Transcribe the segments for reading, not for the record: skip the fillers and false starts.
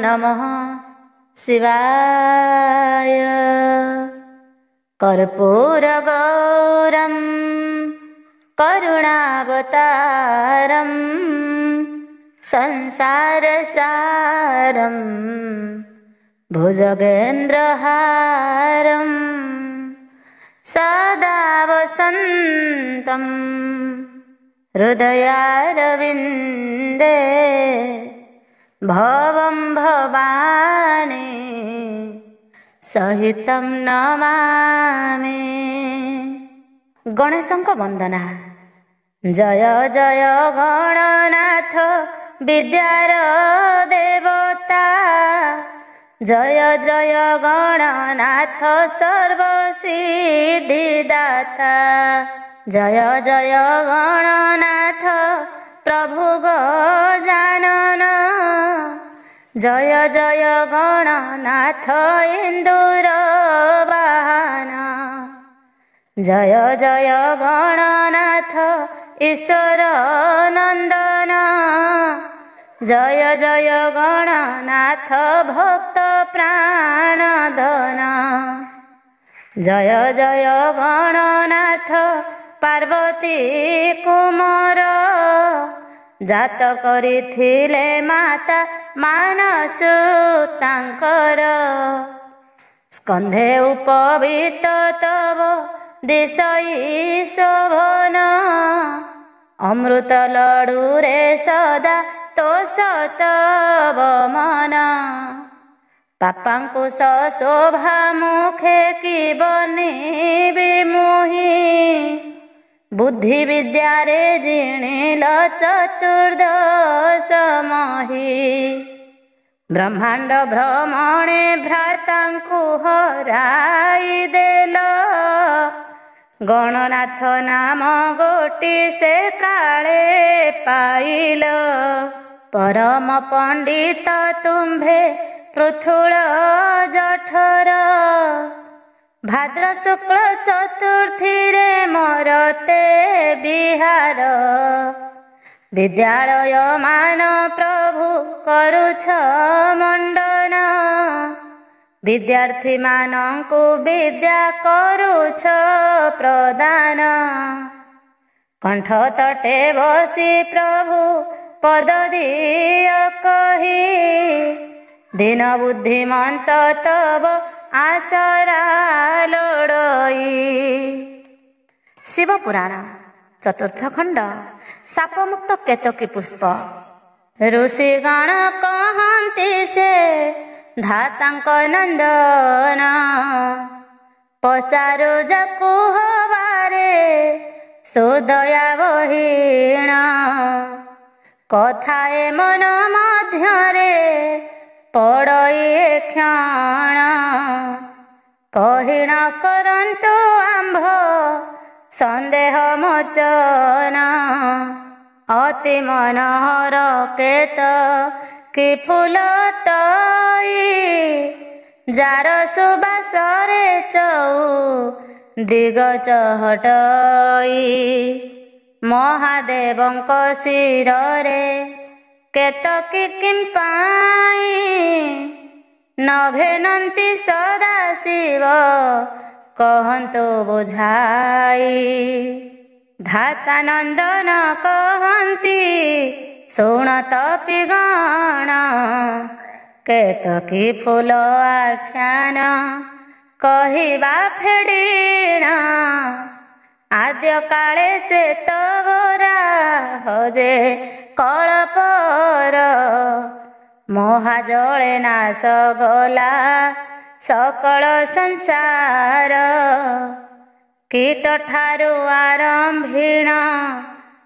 नमः शिवाय। कर्पूरगौरं करुणावतारं संसारसारं भुजगेन्द्रहारं सदा वसन्तं हृदयारविन्दे भवं भवानी सहितं नमामि। गणेशଙ୍କ वंदना। जय जय गणनाथ विद्यार देवता, जय जय गणनाथ सर्वसिद्धिदाता, जय जय गणनाथ प्रभु गजानन, जय जय गणनाथ इंदुर वाहन, जय जय गणनाथ ईश्वर नंदन, जय जय गणनाथ भक्त प्राणधन, जय जय गणनाथ पार्वती कुमार, जात करिथिले माता मानसुतांकर, स्कंधे उपवीत तव दिशई शोभन, अमृत लडुरे सदा तोषतव मन, पापांकुश शोभा मुखे की बनिबि मुहि, बुद्धि विद्यारे जिणिल चतुर्दश महि, ब्रह्मांड भ्रमणे भ्रातांकु हराई देल, गणनाथ नाम गोटी से काले पाइल, परम पंडित तुम्भे पृथुल जठर, भाद्र शुक्ल चतुर्थी रे मरते बिहार, विद्यालय मान प्रभु करुछ मंडन, विद्यार्थी मानंकु विद्या करुछ प्रदान, कंठ तटे बसी प्रभु पद दिय कही, दीन बुद्धिमंत तब आसरा लोड़ई। शिव पुराण चतुर्थ खंड सापमुक्त केतकी पुष्प। ऋषिगण कहन्ति से धातांक नंदन, पचारु जाकु हवारे सुदया बहीण, कथाए मन मध्यरे पड़ई क्षण, कहिण करन्तु आंभ संदेह मोचन, अति मनोहर केत कि फुलटई, जार सुबासरे चौ दिग चहटई, महादेवंक शिरे केतकी किंपाई, नघेनन्ति सदा शिव कहन्तु बुझाई, धाता नंदन कहन्ति शुणत पिगण, केतकी फूल आख्यान कहिबा फेड़ीण, आद्य काले श्वेतबरा हजे कळपर, महाजले नाश गला सकल संसार, कीट ठारू आरंभीण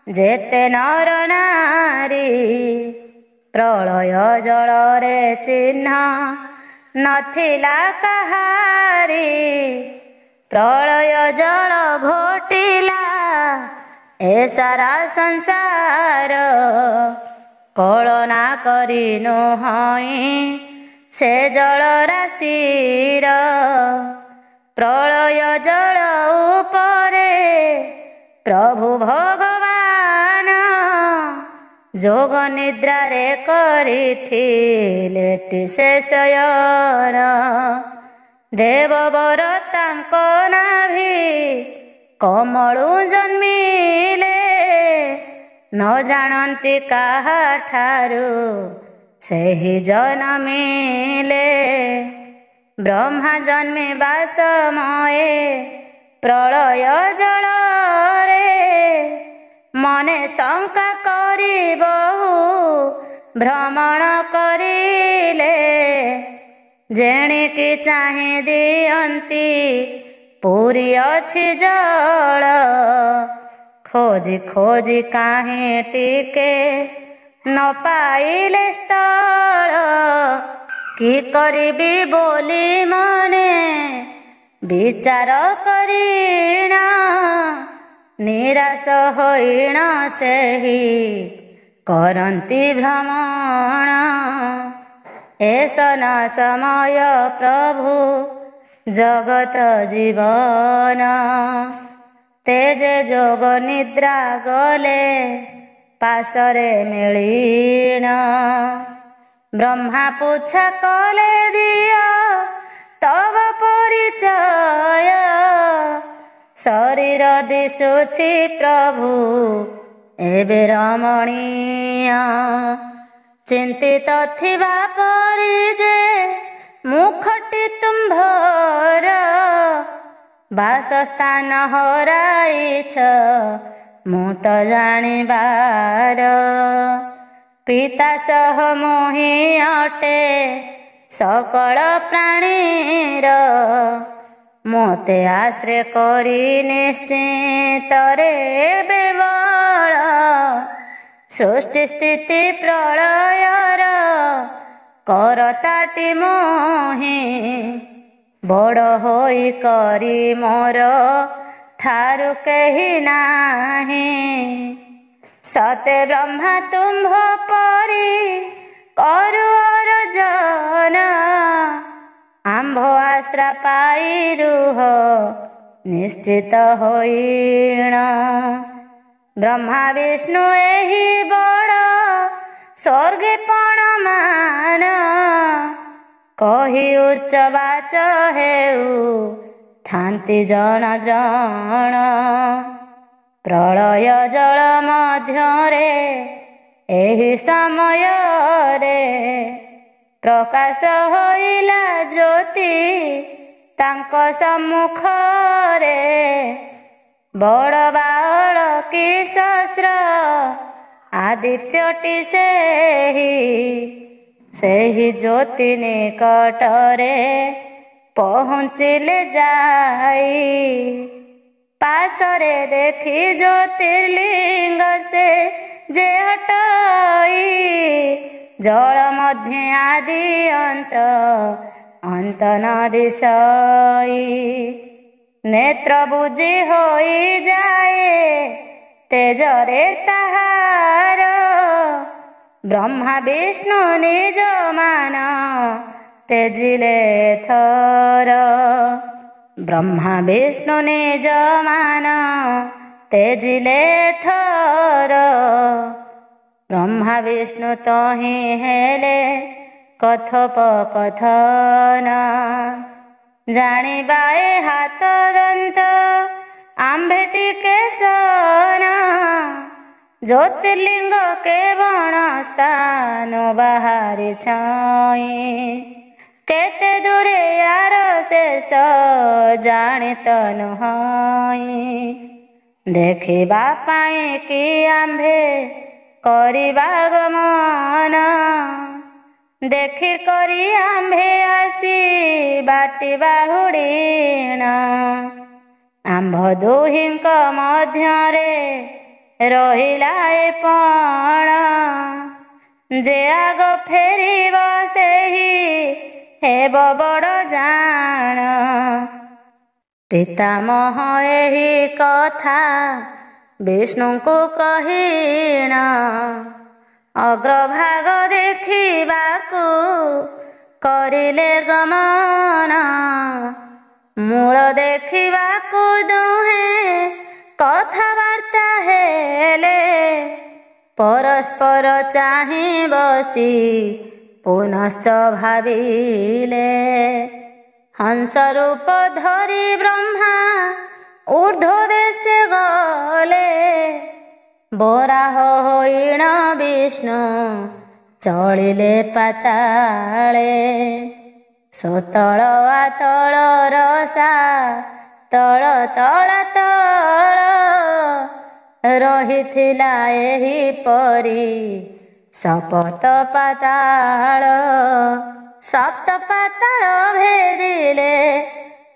जेते नर नारी, प्रलय जलरे चिन्ह नथिला कहारी, प्रलय जल घोटिला ए सारा संसार, कलना करी नोहई से जल राशिर, प्रलय जल उपरे प्रभु भगवान ଯୋଗ ନିଦ୍ରାରେ କରିଥିଲେ ସେ ଶୟନ। ଦେବବର ତାଙ୍କ ନାଭି କମଳୁ ଜନ୍ମିଲେ, ନ ଜାଣନ୍ତି କାହାଠାରୁ ସେହି ଜନମିଲେ। ବ୍ରହ୍ମା ଜନ୍ମିବା ସମୟେ ପ୍ରଳୟ ଜଳରେ, ମନେ ଶଙ୍କା କରି ବହୁ ଭ୍ରମଣ କରିଲେ। ଯେଣିକି ଚାହିଁ ଦିଅନ୍ତି ପୁରୀ ଅଛି ଜଳ, ଖୋଜି ଖୋଜି କାହିଁ ଟିକେ ନ ପାଇଲେ ସ୍ଥଳ। କି କରିବି ବୋଲି ମନେ ବିଚାର କରିଣ, ନିରାଶ ହୋଇଣ ସେହି କରନ୍ତି ଭ୍ରମଣ। ଏସନ ସମୟ ପ୍ରଭୁ ଜଗତ ଜୀବନ, ତେଜେ ଯୋଗ ନିଦ୍ରା ଗଲେ ପାଶରେ ମିଳିଣ। ବ୍ରହ୍ମା ପୁଚ୍ଛା କଲେ ଦିଅ ତବ ପରିଚୟ, ଶରୀର ଦିଶୁଛି ପ୍ରଭୁ ଏବେ ରମଣୀୟ। ଚିନ୍ତିତ ଥିବା ପରି ଯେ ମୁଖଟି ତୁମ୍ଭର, ବାସସ୍ଥାନ ହରାଇଛ ମୁଁ ତ ଜାଣିବାର। ପିତା ସହ ମୋହି ଅଟେ ସକଳ ପ୍ରାଣୀର, ମୋତେ ଆଶ୍ରୟ କରି ନିଶ୍ଚିତରେ ବିବଳ। ସୃଷ୍ଟି ସ୍ଥିତି ପ୍ରଳୟର କରତାଟି ମୋହି, ବଡ଼ ହୋଇ କରି ମୋର ଠାରୁ କେହି ନାହିଁ। ସତେ ବ୍ରହ୍ମା ତୁମ୍ଭ ପରି କରୁ ଅରଜନ, ଆମ୍ଭ ଆଶ୍ରା ପାଇ ରୁହ ନିଶ୍ଚିତ ହୋଇଣ। ବ୍ରହ୍ମା ବିଷ୍ଣୁ ଏହି ବଡ଼ ସ୍ୱର୍ଗୀପଣ ମାନ, କହି ଉଚ୍ଚ ବାଚ ହେଉ ଥାନ୍ତି ଜଣ ଜଣ। ପ୍ରଳୟ ଜଳ ମଧ୍ୟରେ ଏହି ସମୟରେ, ପ୍ରକାଶ ହୋଇଲା ଜ୍ୟୋତି ତାଙ୍କ ସମ୍ମୁଖରେ। ବଡ଼ ବାଳ କି ଶସ୍ତ୍ର ଆଦିତ୍ୟଟି ସେହି ଜ୍ୟୋତି ନିକଟରେ ପହଞ୍ଚିଲେ ଯାଇ। ପାଶରେ ଦେଖି ଜ୍ୟୋତିର୍ଲିଙ୍ଗ ସେ ଯେ ହଟଇ, ଜଳ ମଧ୍ୟେ ଆଦି ଅନ୍ତ ନ ଦିଶଇ। ନେତ୍ର ବୁଜି ହୋଇଯାଏ ତେଜରେ ତାହାର, ବ୍ରହ୍ମା ବିଷ୍ଣୁ ନିଜ ମାନ ତେଜିଲେ ଥର। ବ୍ରହ୍ମା ବିଷ୍ଣୁ ନିଜ ମାନ ତେଜିଲେ ଥର। ବ୍ରହ୍ମା ବିଷ୍ଣୁ ତହିଁ ହେଲେ କଥୋପକଥନ, ଜାଣିବା ଏ ହାତ ଦନ୍ତ ଆମ୍ଭେ ଟିକେ ସନ। ଜ୍ୟୋତିର୍ଲିଙ୍ଗ କେବଳ ସ୍ଥାନ ବାହାରି ଛଇଁ, କେତେ ଦୂରେ ୟାର ଶେଷ ଜାଣିତ ନୁହଇଁ। ଦେଖିବା ପାଇଁ କି ଆମ୍ଭେ କରିବା ଗମନ, ଦେଖି କରି ଆମ୍ଭେ ଆସି ବାଟି ବାହୁଡ଼ିଣ। ଆମ୍ଭ ଦୁହିଁଙ୍କ ମଧ୍ୟରେ ରହିଲା ଏ ପଣ, ଯେ ଆଗ ଫେରିବ ସେହି ହେବ ବଡ଼ ଜାଣ। ପିତାମହ ଏହି କଥା ବିଷ୍ଣୁଙ୍କୁ କହିଣ, ଅଗ୍ରଭାଗ ଦେଖିବାକୁ କରିଲେ ଗମନ। ମୂଳ ଦେଖିବାକୁ ଦୁହେଁ କଥାବାର୍ତ୍ତା ହେଲେ, परस्पर चाहि बसी पुनश्च भाविले। हंस रूप धरी ब्रह्मा ऊर्ध्व देशे गले। बराह होइण विष्णु चलिले पाताळे। सतळ आतळ रसा तळ तळ तळ। रहिथिला एही परी सप्त पाताळ। सप्त पाताळ भेदिले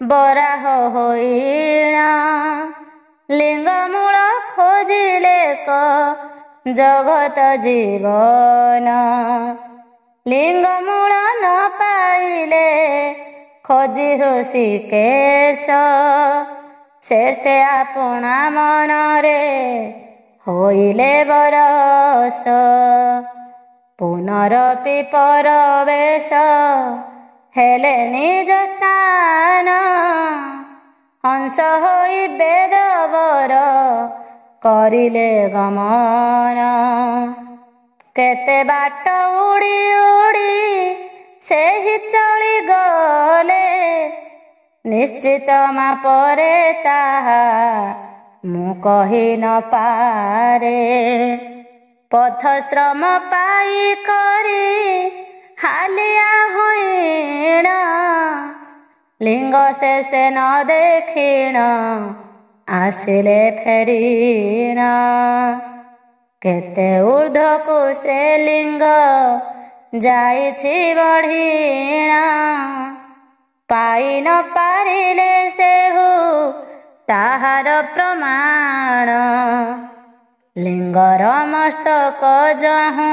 बराह होइण। लिंगमूल खोजिले क जगत जीवन। लिंगमूल न पाइले खोजी ऋषिकेश। शेषे आपणा मनरे होइले बरस। पुनरपि परवेश हेले निज स्थान। हंस होई वेदवर करिले गमन। केते बाट उड़ी उड़ी सेहि चली गले। निश्चित मापरे ताहा मु कहि न पारे। पथ श्रम पाई करी हालिया होइण। लिंग शेषे न देखिण आसिले फेरिण। केते ऊर्ध्वकु से लिंग जाइछि बढ़िण। पाई न पारिले सेहु ताहार प्रमाण। लिंगर मस्तक जहु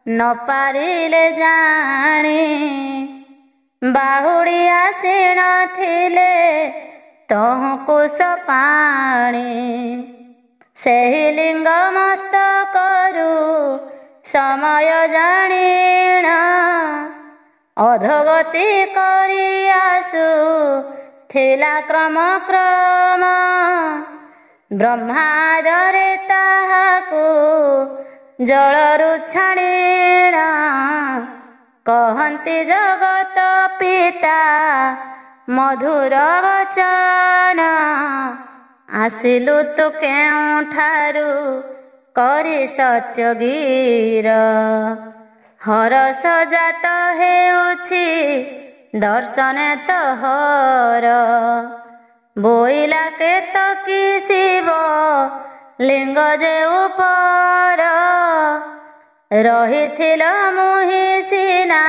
न पारिले जानी। बाहुड़ी आसीन थिले तहु कुश पाणी। सेहि लिंग मस्तकरु समय जाणीण। अधोगति करी आसु थिला क्रम क्रम। ब्रह्मादरे ताहाकु जलरु छाणीण। कहन्ति जगत पिता मधुर वचन। आसिलु तु केउठारु करी सत्य गीर। हरस जात हेउछि दर्शने तोहर। बोइला केतकी शिव लिंग जे उपर। रहिथिल मुहि सिना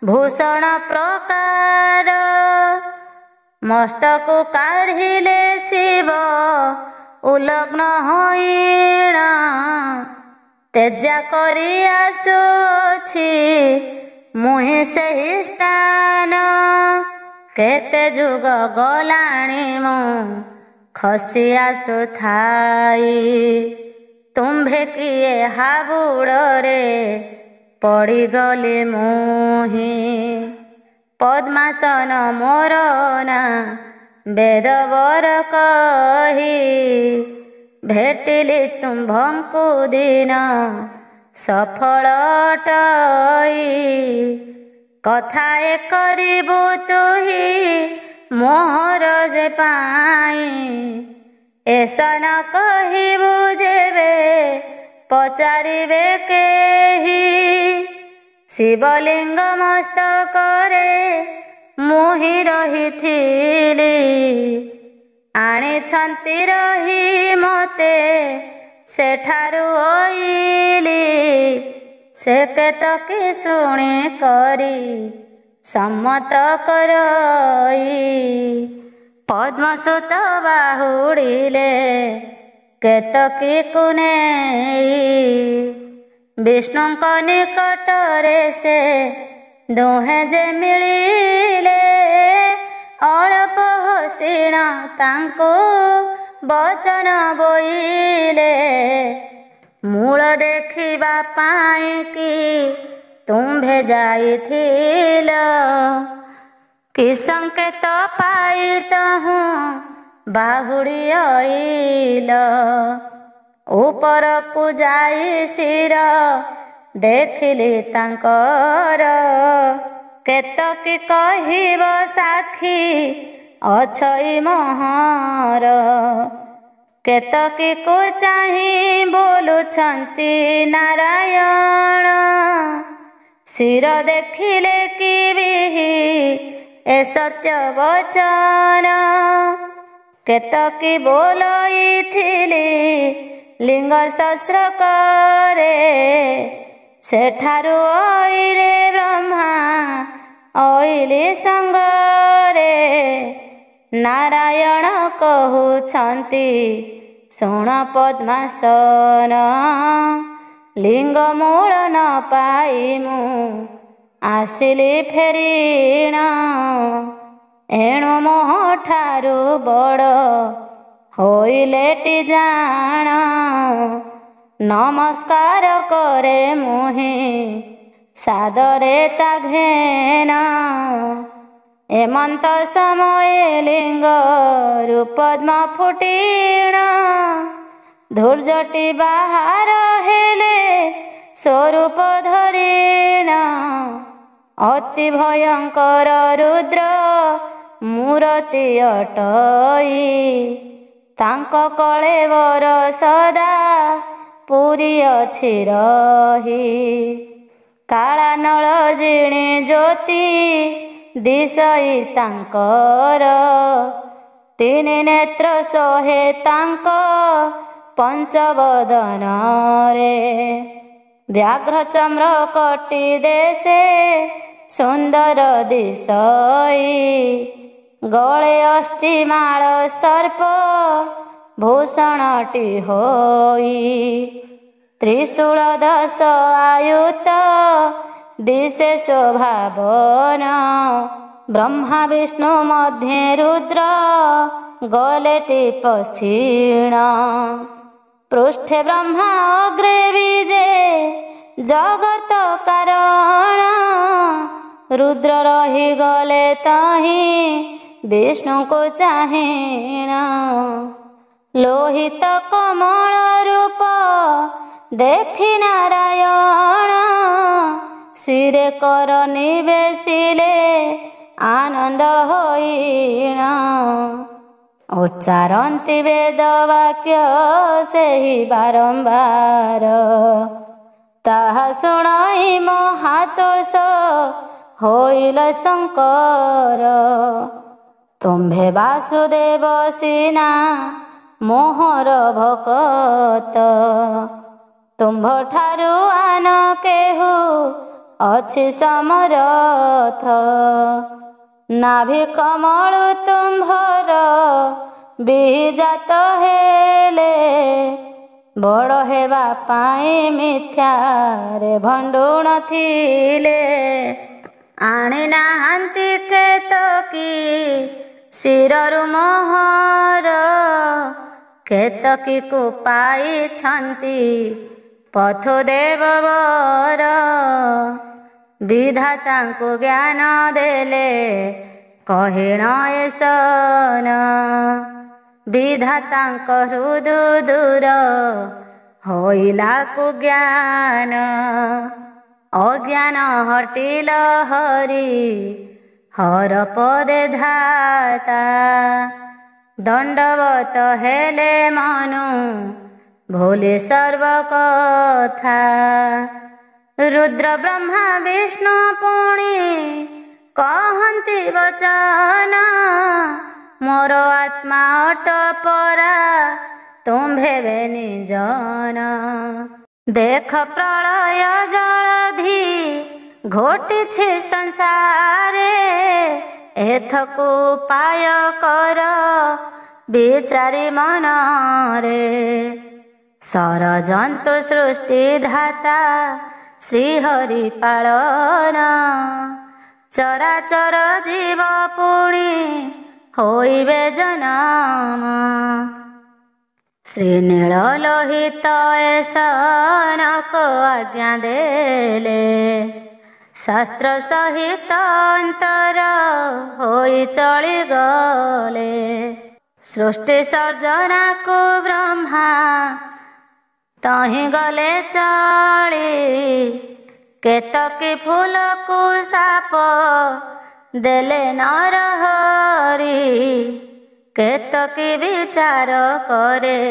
भूषण प्रकार। मस्तकु काढ़िले शिव उलग्न होइण। तेजा करी आसुछि मुहि सेहि स्थान। केते जुग गलाणी मु खसी आसुथाई। तुम्भे किए हाबुड़रे पड़ीगली मुहि। पद्मासन मोर ना वेदवर कही। भेटिली तुम्भंकु दिन सफल टई। कथाए करिबु तुही मोहर जे पाई। एसा न कहिबु जेबे पचारिबे केही। शिवलिंग मस्तकरे मुहि रहिथिली। आनिछन्ति रही मते सेठारु ओइली। से केतकी शुणी करी सम्मत करई। पद्मसुत बाहुड़िले केतकी कुनेई। विष्णुଙ୍କ निकटरे से दुहें जे मिलिले। अल्प हसीण तांको बचन बोइले। मूल देखिबा पाई कि तुम्भे जाइथिल। कि संकेत पाई तहु बाहुड़ी आइल। ଉପରକୁ ଯାଇ ଶିର ଦେଖିଲି ତାଙ୍କର। କେତକୀ କହିବ ସାକ୍ଷୀ ଅଛଇ ମୋହର। କେତକୀକୁ ଚାହିଁ ବୋଲୁଛନ୍ତି ନାରାୟଣ। ଶିର ଦେଖିଲେ କିବିହି ଏ ସତ୍ୟ ବଚନ। କେତକୀ ବୋଲଇଥିଲି ଲିଙ୍ଗ ଶସ୍ତ୍ରକରେ। ସେଠାରୁ ଅଇଲେ ବ୍ରହ୍ମା ଅଇଲି ସଙ୍ଗରେ। ନାରାୟଣ କହୁଛନ୍ତି ଶୁଣ ପଦ୍ମାସନ। ଲିଙ୍ଗ ମୂଳ ନ ପାଇ ମୁଁ ଆସିଲି ଫେରିଣ। ଏଣୁ ମୋଠାରୁ ବଡ଼ ହୋଇଲେଟି ଜାଣ। ନମସ୍କାର କରେ ମୁହିଁ ସାଦରେ ତା ଘେନ। ଏମନ୍ତ ସମୟେ ଲିଙ୍ଗରୁ ପଦ୍ମ ଫୁଟିଣ। ଧୂର୍ଜଟି ବାହାର ହେଲେ ସ୍ୱରୂପ ଧରିଣ। ଅତି ଭୟଙ୍କର ରୁଦ୍ର ମୂରତି ଅଟଇ। ତାଙ୍କ କଳେବର ସଦା ପୁରୀ ଅଛି ରହି। କାଳାନଳ ଜିଣି ଜ୍ୟୋତି ଦିଶଇ ତାଙ୍କର। ତିନି ନେତ୍ର ଶୋହେ ତାଙ୍କ ପଞ୍ଚବଦନରେ। ବ୍ୟାଘ୍ର ଚମ୍ର କଟି ଦେଶେ ସୁନ୍ଦର ଦିଶଇ। ଗଳେ ଅସ୍ଥିମାଳ ସର୍ପ ଭୂଷଣଟି ହୋଇ। ତ୍ରିଶୂଳ ଦଶ ଆୟୁତ ଦିଶେ ଶୋଭାବନ। ବ୍ରହ୍ମା ବିଷ୍ଣୁ ମଧ୍ୟେ ରୁଦ୍ର ଗଲେଟି ପଶିଣ। ପୃଷ୍ଠେ ବ୍ରହ୍ମା ଅଗ୍ରେ ବିଜେ ଜଗତ କାରଣ। ରୁଦ୍ର ରହିଗଲେ ତହିଁ ବିଷ୍ଣୁଙ୍କୁ ଚାହିଁଣ। ଲୋହିତ କମଳ ରୂପ ଦେଖି ନାରାୟଣ। ଶିରେ କର ନିବେଶିଲେ ଆନନ୍ଦ ହୋଇଣ। ଉଚ୍ଚାରନ୍ତି ବେଦ ବାକ୍ୟ ସେହି ବାରମ୍ବାର। ତାହା ଶୁଣଇ ମହାତୋଷ ହୋଇଲ ଶଙ୍କର। ତୁମ୍ଭେ ବାସୁଦେବ ସିନା ମୋହର ଭକତ। ତୁମ୍ଭଠାରୁ ଆନ କେହୁ ଅଛି ସମରଥ। ନାଭି କମଳୁ ତୁମ୍ଭର ବିଜାତ ହେଲେ। ବଡ଼ ହେବା ପାଇଁ ମିଥ୍ୟାରେ ଭଣ୍ଡୁଣ ଥିଲେ। ଆଣି ନାହାନ୍ତି କେତକୀ ଶିରରୁ ମୋହର। କେତକୀକୁ ପାଇଛନ୍ତି ପଥୁଦେବ ବର। ବିଧାତାଙ୍କୁ ଜ୍ଞାନ ଦେଲେ କହିଣ ଏସନ। ବିଧାତାଙ୍କ ହୃଦୁ ଦୂର ହୋଇଲା କୁଜ୍ଞାନ। ଅଜ୍ଞାନ ହଟିଲ ହରି ହର ପଦେ ଧାତା। ଦଣ୍ଡବତ ହେଲେ ମନୁ ଭୁଲି ସର୍ବ କଥା। ରୁଦ୍ର ବ୍ରହ୍ମା ବିଷ୍ଣୁ ପୁଣି କହନ୍ତି ବଚନ। ମୋର ଆତ୍ମା ଅଟ ପରା ତୁମ୍ଭେ ନିଜନ। ଦେଖ ପ୍ରଳୟ ଜଳଧି ଘୋଟିଛି ସଂସାରେ। ଏଥକୁ ଉପାୟ କର ବିଚାରି ମନରେ। ସରଜନ୍ତୁ ସୃଷ୍ଟି ଧାତା ଶ୍ରୀହରି ପାଳନ। ଚରାଚର ଜୀବ ପୁଣି ହୋଇବେ ଜନମ। ଶ୍ରୀନୀଳ ଲୋହିତ ଏସନକ ଆଜ୍ଞା ଦେଲେ। ଶାସ୍ତ୍ର ସହିତ ଅନ୍ତର ହୋଇ ଚଳିଗଲେ। ସୃଷ୍ଟି ସର୍ଜନାକୁ ବ୍ରହ୍ମା तहीं गले चली केतकी फूलकु साप देले नरहरी केतकी विचार करे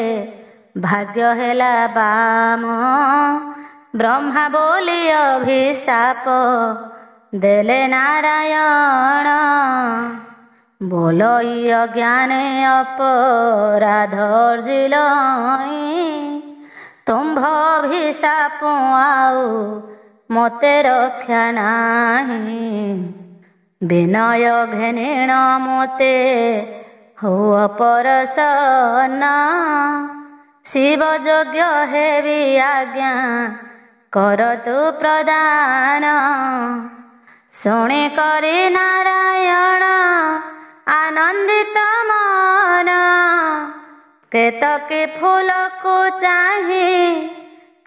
भाग्य हेला बाम ब्रह्मा बोली अभिशाप देले नारायण बोलो अज्ञाने अपराध अर्जिलई तुम्भ अभिशाप आउ मोते रक्षा नाही विनय घेनिण मोते हुआ परसन्ना शिव यज्ञ हेबी आज्ञा करतु प्रदान शुणी करी नारायण आनंदित मन केतकी फूल को चाही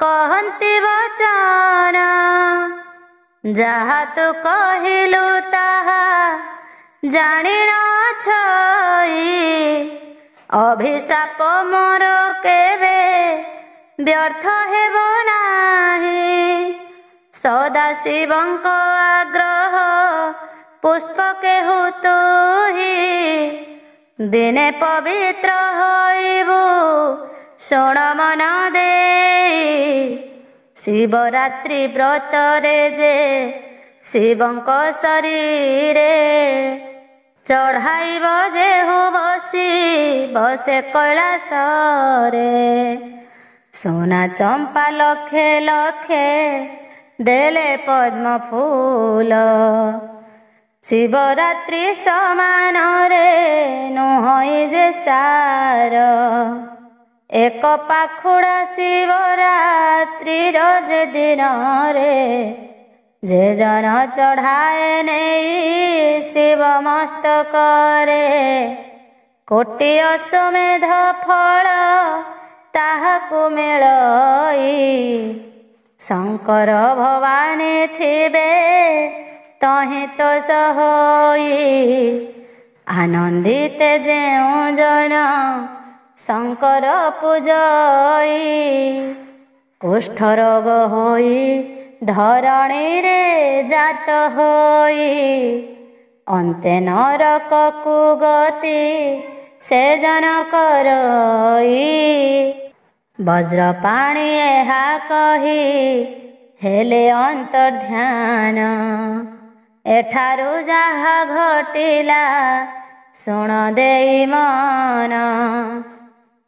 कहंती वचन जहा तू कहिलु ताहा जानी न छई अभिशाप मोर केबे व्यर्थ हेब नाही सदा शिवंक आग्रह पुष्प केहु तुही दिने पवित्र होइबु शोण मन दे शिवरात्रि व्रत रे जे शिवंक शरीरे चढ़ाइब जे हो बसी बसे कैलासरे सोना चंपा लखे लखे देले पद्म फूल शिवरात्रि समान रे नुहई जे सार एक पाखुड़ा शिवरात्रि जे दिन रे जे जन चढ़ाए नहीं शिव मस्तक रे कोटि अश्वमेध फल ताहाकु मेलई शंकर भवानी थिबे तहीं तो सहोई आनंदित जेउ जन शंकर पूजई कुष्ठ रोग होई धरणी रे जात होई अंते नरक कु गति से जन करई वज्र पाणी एहा कही हेले अंतर्ध्यान एठारु जाहा घटिला शुण देई मन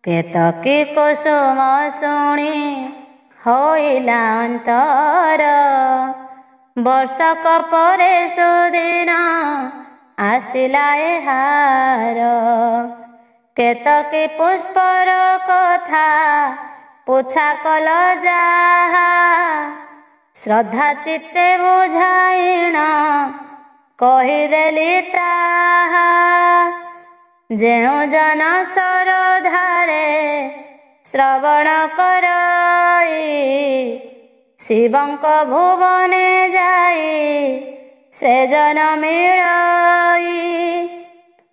केतकी कुसुम शुणी होइला अंतर वर्षक परे सुदिन आसिला एहार केतकी पुष्पर कथा पुछा कल जाहा श्रद्धा चित्ते बुझाइण कहीदेली ताहा जेउ जन सरधारे श्रवण करई शिवंक भुवने जाई से जन मिलई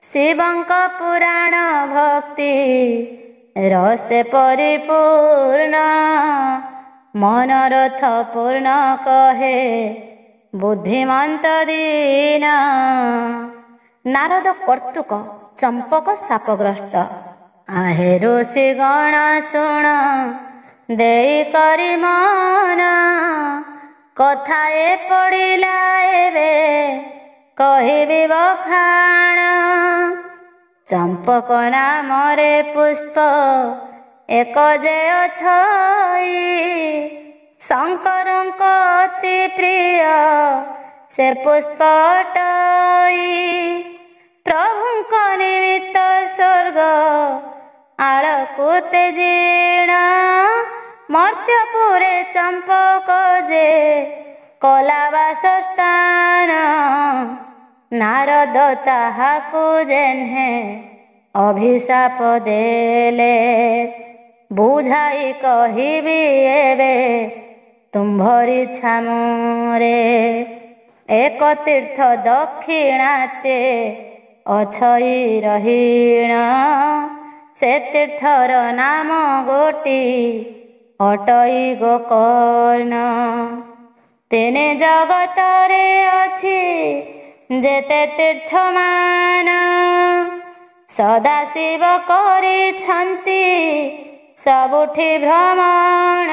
शिवंक पुराण भक्ति रसे परिपूर्ण मनोरथ पूर्ण कहे बुद्धिमंत दीन नारद कर्तुक चंपक शापग्रस्त आहे ऋषि गण शुण देई करी मन कथाए पड़िला एबे कहिबी बखाण चंपक नामरे पुष्प एक जे अछई शंकरंक अति प्रिय से पुष्प अटई प्रभुंक निमित्त स्वर्ग आळकु तेजिण मर्त्यपुरे चंपक जे कलावासस्थान नारद ताहाकु जेन्हे अभिशाप देले बुझाई कहिबी एबे तुम्भरी छामुरे एक तीर्थ दक्षिणाते अछई रहीण से तीर्थर नाम गोटी ଅଟଇ ଗୋକର୍ଣ୍ଣ। ତିନି ଜଗତରେ ଅଛି ଯେତେ ତୀର୍ଥମାନ, ସଦାଶିବ କରିଛନ୍ତି ସବୁଠି ଭ୍ରମଣ।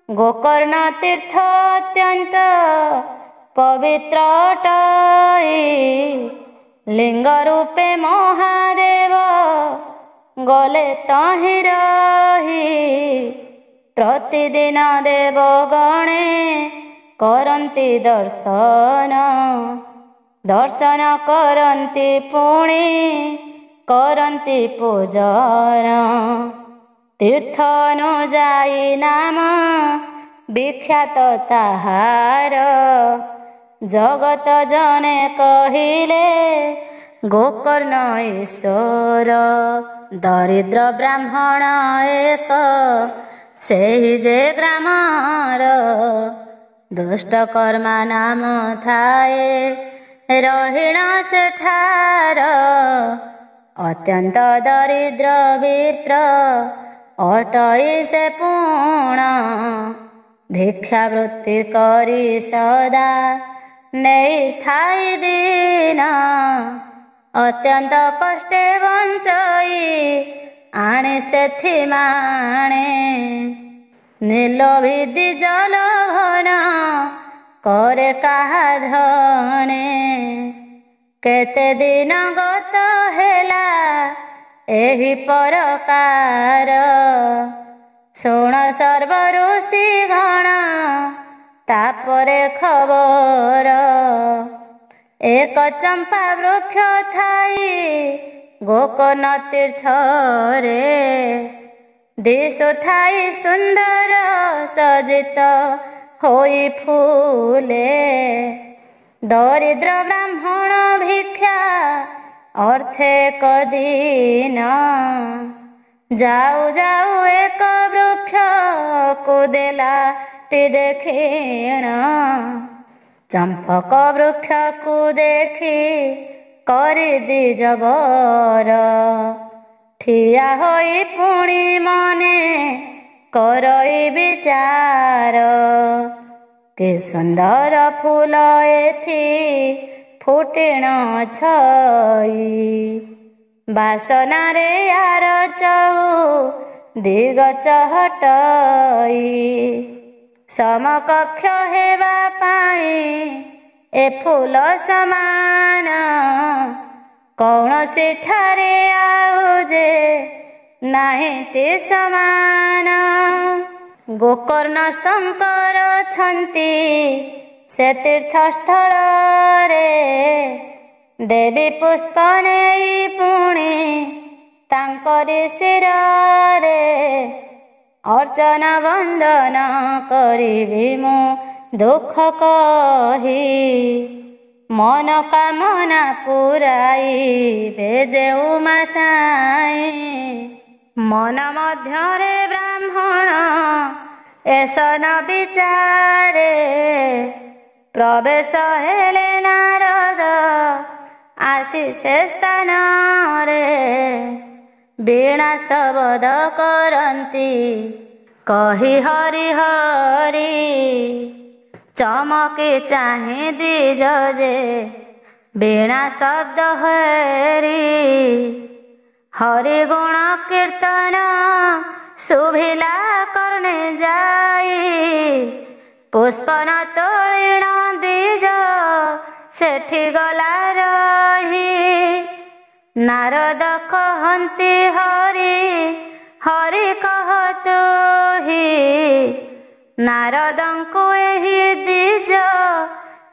ଗୋକର୍ଣ୍ଣ ତୀର୍ଥ ଅତ୍ୟନ୍ତ ପବିତ୍ର ଅଟଇ, ଲିଙ୍ଗ ରୂପେ ମହାଦେବ ଗଲେ ତହିଁ ରହି। ପ୍ରତିଦିନ ଦେବଗଣେ କରନ୍ତି ଦର୍ଶନ, ଦର୍ଶନ କରନ୍ତି ପୁଣି କରନ୍ତି ପୂଜନ। ତୀର୍ଥ ଅନୁଯାୟୀ ନାମ ବିଖ୍ୟାତ ତାହାର, ଜଗତ ଜନେ କହିଲେ ଗୋକର୍ଣ୍ଣ ଈଶ୍ୱର। ଦରିଦ୍ର ବ୍ରାହ୍ମଣ ଏକ ସେହି ଯେ ଗ୍ରାମର, ଦୁଷ୍ଟ କର୍ମା ନାମ ଥାଏ ରହିଣ ସେଠାର। ଅତ୍ୟନ୍ତ ଦରିଦ୍ର ବିପ୍ର ଅଟଇ ସେ ପୁଣ, ଭିକ୍ଷାବୃତ୍ତି କରି ସଦା ନେଇଥାଇ ଦିନ। ଅତ୍ୟନ୍ତ କଷ୍ଟେ ବଞ୍ଚଇ ଆଣି ସେଥି ମାଣେ, ନିଲୋଭିଦି ଜଲଭନ କରେ କାହା ଧନେ। କେତେ ଦିନ ଗତ ହେଲା ଏହି ପ୍ରକାର, ଶୁଣ ସର୍ବ ଋଷି ଗଣ ତାପରେ ଖବର। ଏକ ଚମ୍ପା ବୃକ୍ଷ ଥାଇ ଗୋକର୍ଣ୍ଣ ତୀର୍ଥରେ, ଦିଶୁଥାଇ ସୁନ୍ଦର ସଜିତ ହୋଇ ଫୁଲେ। ଦରିଦ୍ର ବ୍ରାହ୍ମଣ ଭିକ୍ଷା ଅର୍ଥେ କଦିନ, ଯାଉ ଯାଉ ଏକ ବୃକ୍ଷକୁ ଦେଲାଟି ଦେଖିଣ। ଚମ୍ପକ ବୃକ୍ଷକୁ ଦେଖି କରି ଦ୍ୱିଜବର, ଠିଆ ହୋଇ ପୁଣି ମନେ କରଇ ବିଚାର। କି ସୁନ୍ଦର ଫୁଲ ଏଥି ଫୁଟିଣ ଛଇ, ବାସନାରେ ୟାର ଚଉ ଦିଗ ଚହଟଇ। ସମକକ୍ଷ ହେବା ପାଇଁ ଏ ଫୁଲ ସମାନ, କୌଣସି ଠାରେ ଆଉ ଯେ ନାହିଁଟି ସମାନ। ଗୋକର୍ଣ୍ଣ ଶଙ୍କର ଅଛନ୍ତି ସେ ତୀର୍ଥସ୍ଥଳରେ, ଦେବୀ ପୁଷ୍ପ ନେଇ ପୁଣି ତାଙ୍କରି ଶିରରେ। ଅର୍ଚ୍ଚନ ବନ୍ଦନ କରିବି ମୁଁ ଦୁଃଖ କହି, ମନ କାମନା ପୁରାଇବେ ଯେଉଁ ମା ସାଇ। ମନ ମଧ୍ୟରେ ବ୍ରାହ୍ମଣ ଏସନ ବିଚାରେ, ପ୍ରବେଶ ହେଲେ ନାରଦ ଆସି ସେ ସ୍ଥାନରେ। ବୀଣା ଶବଦ କରନ୍ତି କହି ହରି ହରି, ଚମକି ଚାହିଁ ଦ୍ୱିଜ ଯେ ବୀଣା ଶବ୍ଦ ହେରି। ହରି ଗୁଣ କୀର୍ତ୍ତନ ଶୁଭିଲା କର୍ଣ୍ଣେ ଯାଇ, ପୁଷ୍ପନ ତୋଳିଣ ଦ୍ୱିଜ ସେଠି ଗଲା ରହି। ନାରଦ କହନ୍ତି ହରି ହରି କହ ତୁହି, ନାରଦଙ୍କୁ ଏହି ଦ୍ୱିଜ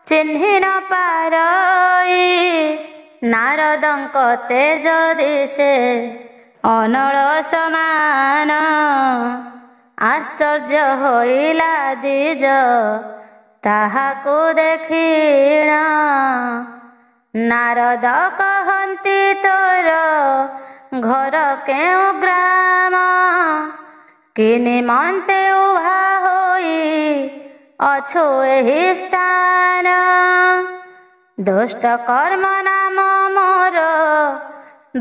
ଚିହ୍ନି ନ ପାରଇ। ନାରଦଙ୍କ ତେଜ ଦିଶେ ଅନଳ ସମାନ, ଆଶ୍ଚର୍ଯ୍ୟ ହୋଇଲା ଦ୍ୱିଜ ତାହାକୁ ଦେଖିଣ। ନାରଦ କହନ୍ତି ତୋର ଘର କେଉଁ ଗ୍ରାମ, କି ନିମନ୍ତେ ଉଭା ହୋଇ ଅଛୁ ଏହି ସ୍ଥାନ। ଦୁଷ୍ଟ କର୍ମ ନାମ ମୋର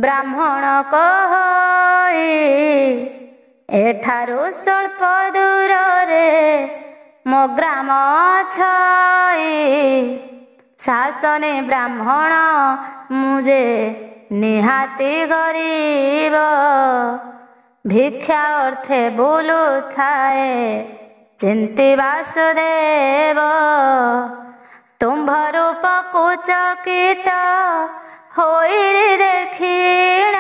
ବ୍ରାହ୍ମଣ କହଇ, ଏଠାରୁ ସ୍ୱଳ୍ପ ଦୂରରେ ମୋ ଗ୍ରାମ ଛଇ। ଶାସନେ ବ୍ରାହ୍ମଣ ମୁଁ ଯେ ନିହାତି ଗରିବ। ଭିକ୍ଷା ଅର୍ଥେ ବୁଲୁଥାଏ ଚିନ୍ତି ବାସୁଦେବ। ତୁମ୍ଭ ରୂପକୁ ଚକିତ ହୋଇରି ଦେଖିଣ।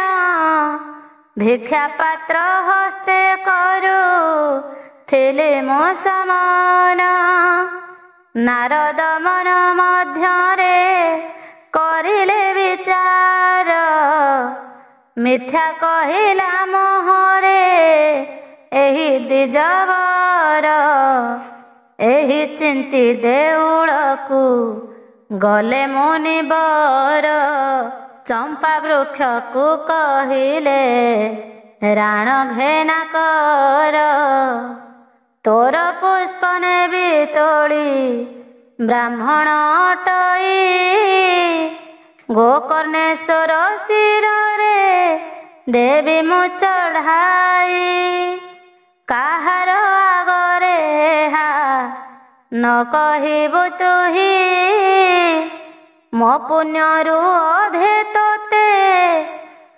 ଭିକ୍ଷା ପାତ୍ର ହସ୍ତେ କରୁଥିଲି ମୁଁ ସମନ। ନାରଦ ମନ ମଧ୍ୟରେ କରିଲେ ବିଚାର। ମିଥ୍ୟା କହିଲା ମୋହରେ ଏହି ଦ୍ୱିଜବର। ଏହି ଚିନ୍ତି ଦେଉଳକୁ ଗଲେ ମୁନିବର। ଚମ୍ପା ବୃକ୍ଷକୁ କହିଲେ ରାଣ ଘେନା କର। ତୋର ପୁଷ୍ପ ନେବି ତୋଳି ବ୍ରାହ୍ମଣ ଅଟଇ। ଗୋକର୍ଣ୍ଣେଶ୍ୱର ଶିରରେ ଦେବି ମୁଁ ଚଢ଼ାଇ। କାହାର ଆଗରେ ଏହା ନ କହିବୁ ତୁହି। ମୋ ପୁଣ୍ୟରୁ ଅଧେ ତୋତେ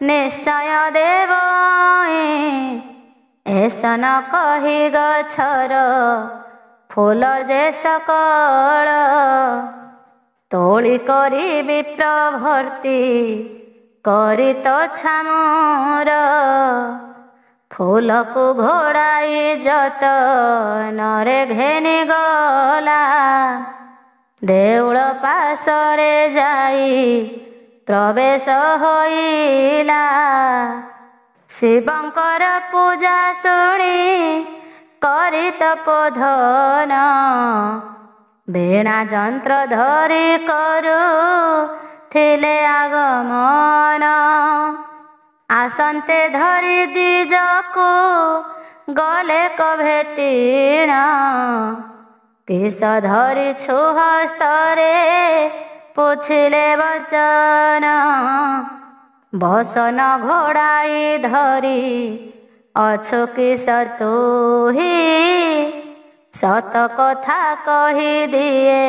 ନିଶ୍ଚୟ ଦେବଇଁ। ଏସ ନ କହି ଗଛର ଫୁଲ ଯେ ସକଳ। ତୋଳି କରି ବିପ୍ର ଭର୍ତ୍ତି କରି ତ ଛାମୁର। ଫୁଲକୁ ଘୋଡ଼ାଇ ଯତନରେ ଘେନି ଗଲା। ଦେଉଳ ପାଶରେ ଯାଇ ପ୍ରବେଶ ହୋଇଲା। ଶିବଙ୍କର ପୂଜା ଶୁଣି କରି ତପୋଧନ। ବୀଣା ଯନ୍ତ୍ର ଧରି କରୁଥିଲେ ଆଗମନ। ଆସନ୍ତେ ଧରି ଦ୍ୱିଜକୁ ଗଲେ କ ଭେଟିଣ। କିସ ଧରିଛୁ ହସ୍ତରେ ପୁଛିଲେ ବଚନ। ବସନ ଘୋଡ଼ାଇ ଧରି ଅଛୁ କିସ ତୁହି। ସତ କଥା କହିଦିଏ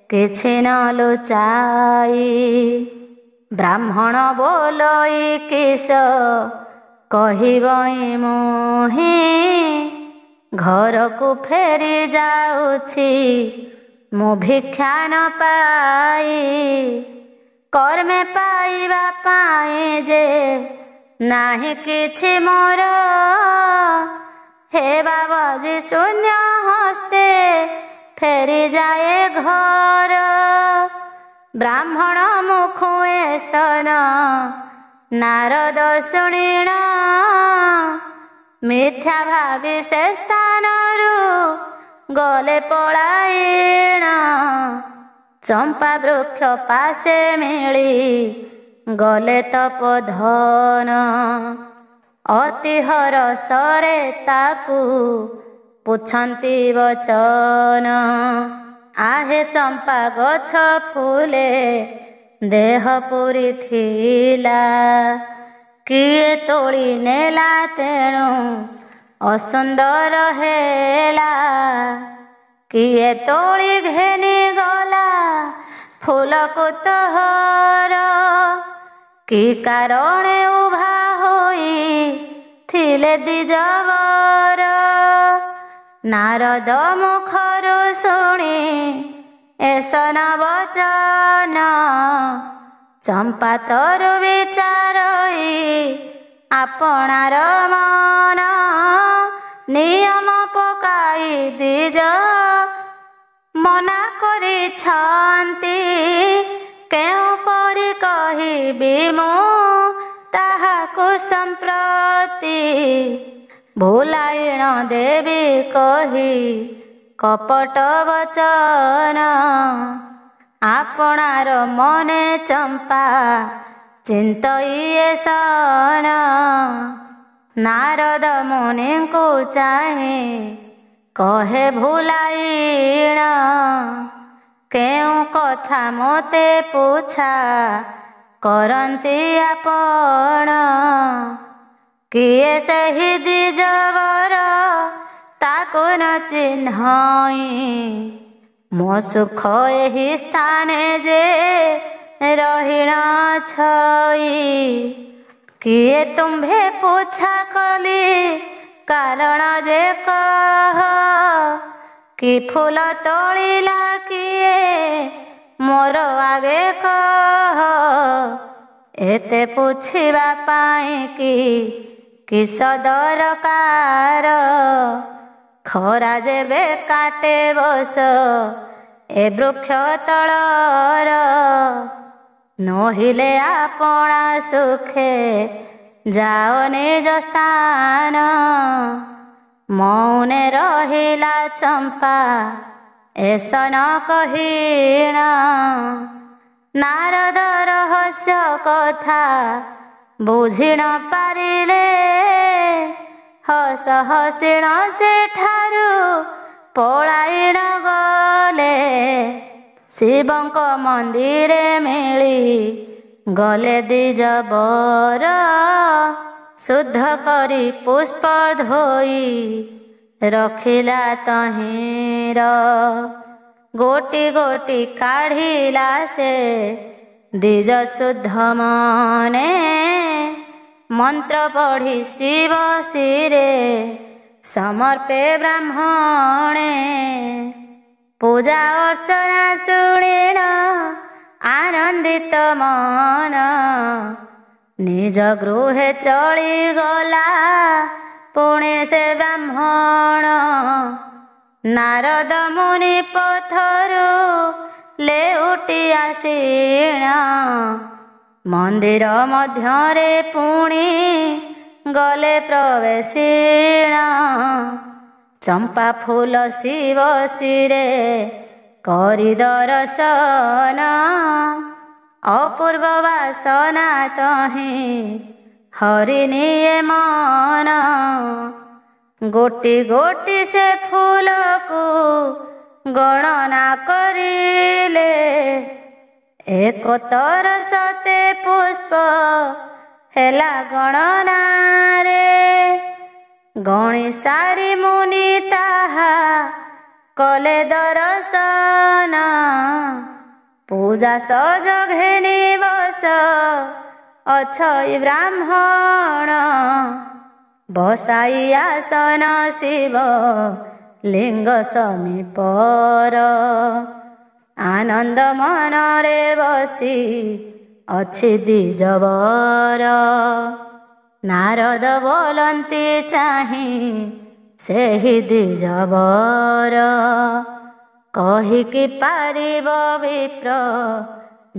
କିଛି ନ ଲୁଚାଇ। ବ୍ରାହ୍ମଣ ବୋଲଇ କିସ କହିବଇ ମୁହିଁ। ଘରକୁ ଫେରି ଯାଉଛି ମୁଁ ଭିକ୍ଷା ନ ପାଇ। କର୍ମେ ପାଇବା ପାଇଁ ଯେ ନାହିଁ କିଛି ମୋର। ହେ ବାବାଜୀ ଶୂନ୍ୟ ହସ୍ତେ ଫେରି ଯାଏ ଘର। ବ୍ରାହ୍ମଣ ମୁଖୁ ଏସନ ନାରଦ ଶୁଣିଣ। ମିଥ୍ୟା ଭାବି ସେ ସ୍ଥାନରୁ ଗଲେ ପଳାଇଣ। ଚମ୍ପା ବୃକ୍ଷ ପାଶେ ମିଳି ଗଲେ ତପୋଧନ। ଅତି ହରସରେ ତାକୁ ପୁଛନ୍ତି ବଚନ। ଆହେ ଚମ୍ପା ଗଛ ଫୁଲେ ଦେହ ପୂରିଥିଲା। କିଏ ତୋଳି ନେଲା ତେଣୁ ଅସୁନ୍ଦର ହେଲା। କିଏ ତୋଳି ଘେନି ଗଲା ଫୁଲକୁ ତୋହର। କି କାରଣେ ଉଭା ହୋଇ ଥିଲେ ଦ୍ୱିଜବର। ନାରଦ ମୁଖରୁ ଶୁଣି ଏସନ ବଚନ। ଚମ୍ପା ତରୁ ବିଚାରଇ ଆପଣାର ମନ। ନିୟମ ପକାଇ ଦ୍ୱିଜ ମନା କରିଛନ୍ତି। କେଉଁ ପରି କହିବି ମୁଁ ତାହାକୁ ସମ୍ପ୍ରତି। ଭୁଲାଇଣ ଦେବି କହି କପଟ ବଚନ। ଆପଣାର ମନେ ଚମ୍ପା ଚିନ୍ତଇ ଏସନ। ନାରଦ ମୁନିଙ୍କୁ ଚାହିଁ କହେ ଭୁଲାଇଣ। କେଉଁ କଥା ମୋତେ ପୁଛା କରନ୍ତି ଆପଣ। କିଏ ସେହି ଦ୍ୱିଜବର ତାକୁ ନ ଚିହ୍ନଇ। ମୋ ସୁଖ ଏହି ସ୍ଥାନେ ଯେ ରହିଣ ଛଇ। କିଏ ତୁମ୍ଭେ ପୁଚ୍ଛା କଲି କାରଣ ଯେ କହ। କି ଫୁଲ ତୋଳିଲା କିଏ ମୋର ଆଗେ କହ। ଏତେ ପୁଛିବା ପାଇଁ କିସ ଦରକାର। ଖରା ଯେବେ କାଟେ ବସ ଏ ବୃକ୍ଷ ତଳର। ନହିଲେ ଆପଣା ସୁଖେ ଯାଅ ନିଜ ସ୍ଥାନ। ମୌନେ ରହିଲା ଚମ୍ପା ଏସ ନ କହିଣ। ନାରଦ ରହସ୍ୟ କଥା ବୁଝି ନ ପାରିଲେ। ହସ ହସିଣ ସେଠାରୁ ପଳାଇ ନ ଗଲେ। ଶିବଙ୍କ ମନ୍ଦିରେ ମିଳି ଗଲେ ଦ୍ୱିଜବର। ଶୁଦ୍ଧ କରି ପୁଷ୍ପ ଧୋଇ ରଖିଲା ତହିଁର। ଗୋଟି ଗୋଟି କାଢ଼ିଲା ସେ ଦ୍ୱିଜ ଶୁଦ୍ଧ ମନେ। ମନ୍ତ୍ର ପଢ଼ି ଶିବ ଶିରେ ସମର୍ପେ ବ୍ରାହ୍ମଣେ। ପୂଜା ଅର୍ଚ୍ଚନା ଶୁଣିଣ ଆନନ୍ଦିତ ମନ। ନିଜ ଗୃହେ ଚଳିଗଲା ପୁଣି ସେ ବ୍ରାହ୍ମଣ। ନାରଦ ମୁନି ପଥରୁ ଲେଉଟି ଆସିଣ। ମନ୍ଦିର ମଧ୍ୟରେ ପୁଣି ଗଲେ ପ୍ରବେଶିଣ। ଚମ୍ପା ଫୁଲ ଶିବ ଶିରେ କରି ଦର୍ଶନ। ଅପୂର୍ବ ବାସନା ତହିଁ ହରି ନିଏ ମନ। ଗୋଟି ଗୋଟି ସେ ଫୁଲକୁ ଗଣନା କରିଲେ। 71 ପୁଷ୍ପ ହେଲା ଗଣନାରେ। ଗଣି ସାରି ମୁନି ତାହା କଲେ ଦର୍ଶନ। ପୂଜା ସଜ ଘେନି ବସ ଅଛଇ ବ୍ରାହ୍ମଣ। ବସାଇ ଆସନ ଶିବ ଲିଙ୍ଗ ସମୀପର। ଆନନ୍ଦ ମନରେ ବସି ଅଛି ଦ୍ୱିଜବର। ନାରଦ ବୋଲନ୍ତି ଚାହିଁ ସେହି ଦ୍ୱିଜବର। କହିକି ପାରିବ ବିପ୍ର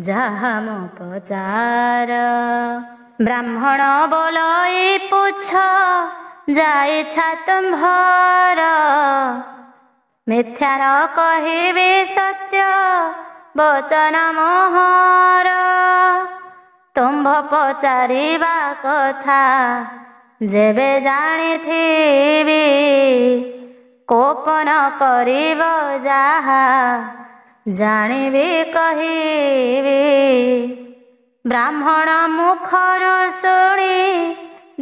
ଯାହା ମୋ ପଚାର। ବ୍ରାହ୍ମଣ ବୋଲଇ ପୁଛ ଯାଇଛା ତୁମ୍ଭର। ମିଥ୍ୟା ନ କହିବି ସତ୍ୟ ବଚନ ମୋହର। ତୁମ୍ଭ ପଚାରିବା କଥା ଯେବେ ଜାଣିଥିବି। କୋପନ କରିବ ଯାହା ଜାଣିବି କହିବି। ବ୍ରାହ୍ମଣ ମୁଖରୁ ଶୁଣି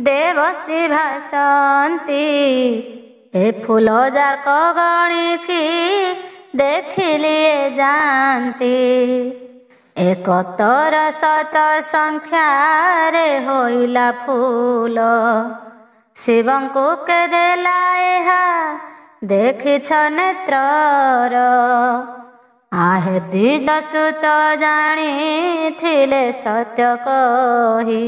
ଦେବଶୀ ଭାସନ୍ତି। ଏ ଫୁଲ ଯାକ ଗଣିକି ଦେଖିଲି ଯାଆନ୍ତି। 71 ସଂଖ୍ୟାରେ ହୋଇଲା ଫୁଲ। ଶିବଙ୍କୁ କେ ଦେଲା ଏହା ଦେଖିଛ ନେତ୍ରର। ଆହେ ଦ୍ୱିଜ ସୁତ ଜାଣିଥିଲେ ସତ୍ୟ କହି।